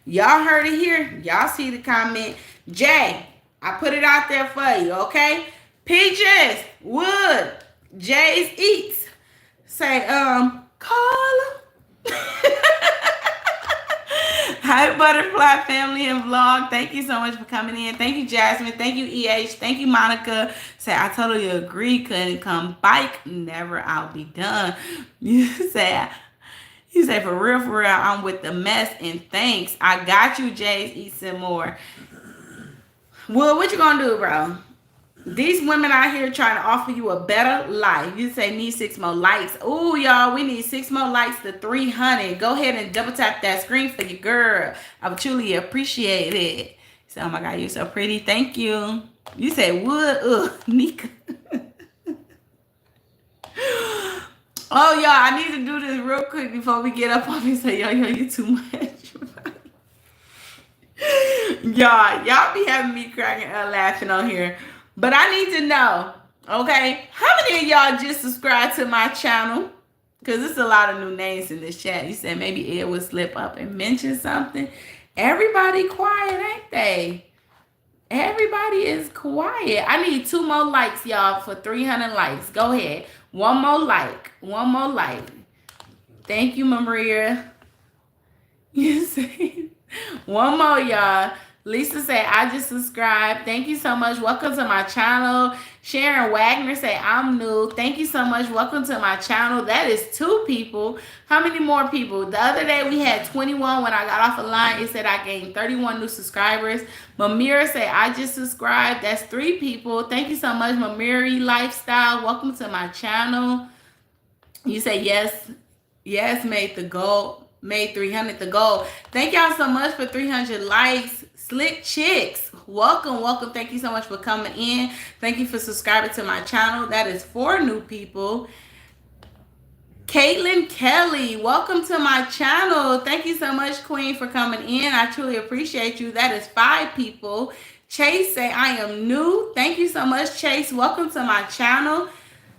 Y'all heard it here. Y'all see the comment. Jay, I put it out there for you, okay? Peaches, Wood, Jay's Eats. Say, call him. Hi, Butterfly family and vlog. Thank you so much for coming in. Thank you, Jasmine. Thank you, EH. Thank you, Monica. Say, I totally agree. Couldn't come bike. Never. I'll be done. You say, for real, I'm with the mess. And thanks. I got you, Jays. Eat some more. Well, what you gonna do, bro? These women out here trying to offer you a better life. You say need 6 more likes. Ooh, y'all, we need 6 more likes to 300. Go ahead and double tap that screen for your girl. I would truly appreciate it. So, oh my God, you're so pretty. Thank you. You say Wood, Nika. Oh, y'all, I need to do this real quick before we get up off and say, yo, you too much. Y'all be having me cracking up laughing on here. But I need to know, okay, how many of y'all just subscribed to my channel? Because there's a lot of new names in this chat. You said maybe Ed would slip up and mention something. Everybody quiet, ain't they? Everybody is quiet. I need 2 more likes, y'all, for 300 likes. Go ahead. 1 more like. 1 more like. Thank you, Maria. You say 1 more, y'all. Lisa say, I just subscribed. Thank you so much. Welcome to my channel. Sharon Wagner say, I'm new. Thank you so much. Welcome to my channel. That is 2 people. How many more people? The other day we had 21. When I got off the line, it said I gained 31 new subscribers. Mamira say, I just subscribed. That's 3 people. Thank you so much, Mamiri Lifestyle. Welcome to my channel. You say, yes, made the goal. Made 300 the goal. Thank y'all so much for 300 likes. Slick Chicks, welcome. Thank you so much for coming in. Thank you for subscribing to my channel. That is 4 new people. Caitlin Kelly, welcome to my channel. Thank you so much, Queen, for coming in. I truly appreciate you. That is 5 people. Chase say, I am new. Thank you so much, Chase. Welcome to my channel.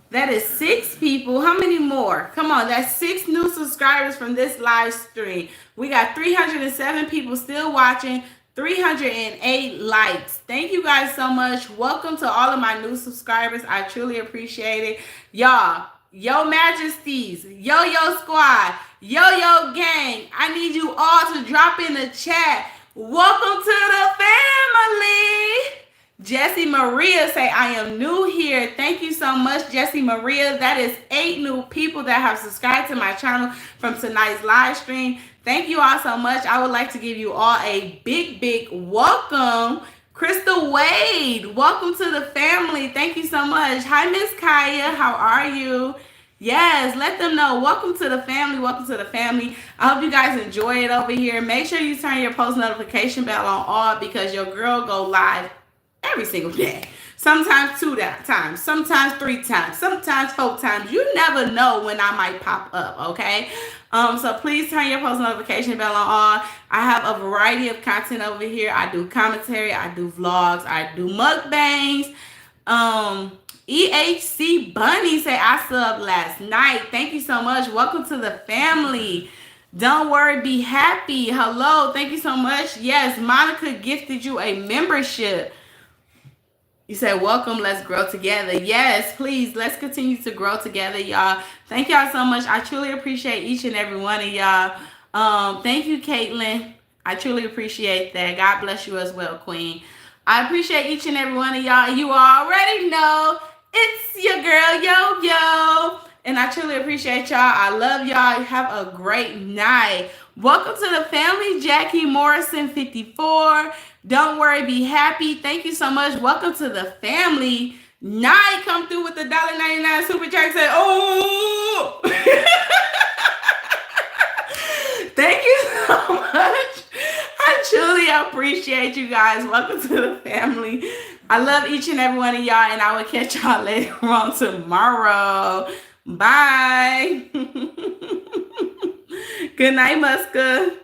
That is 6 people. How many more? Come on, that's 6 new subscribers from this live stream. We got 307 people still watching. 308 likes. Thank you guys so much. Welcome to all of my new subscribers. I truly appreciate it. Y'all, Yo Majesties, Yo-Yo Squad, Yo-Yo Gang, I need you all to drop in the chat. Welcome to the family. Jessie Maria say, I am new here. Thank you so much, Jessie Maria. That is 8 new people that have subscribed to my channel from tonight's live stream. Thank you all so much. I would like to give you all a big welcome. Crystal Wade, welcome to the family. Thank you so much. Hi, Miss Kaya. How are you? Yes, let them know. Welcome to the family. Welcome to the family. I hope you guys enjoy it over here. Make sure you turn your post notification bell on all, because your girl go live every single day. Sometimes 2 times, sometimes 3 times, sometimes 4 times. You never know when I might pop up, okay? So please turn your post notification bell on all. I have a variety of content over here. I do commentary, I do vlogs, I do mukbangs. EHC Bunny say, I subbed last night. Thank you so much. Welcome to the family. Don't worry, be happy. Hello, thank you so much. Yes, Monica gifted you a membership. You said, welcome, let's grow together. Yes, please, let's continue to grow together, y'all. Thank y'all so much. I truly appreciate each and every one of y'all. Thank you, Caitlin. I truly appreciate that. God bless you as well, Queen. I appreciate each and every one of y'all. You already know it's your girl, Yo Yo. And I truly appreciate y'all. I love y'all. Have a great night. Welcome to the family, Jackie Morrison 54. Don't worry, be happy. Thank you so much. Welcome to the family. Night come through with the $1.99 super chat. Say, oh. Thank you so much. I truly appreciate you guys. Welcome to the family. I love each and every one of y'all, and I will catch y'all later on tomorrow. Bye. Good night, Muska.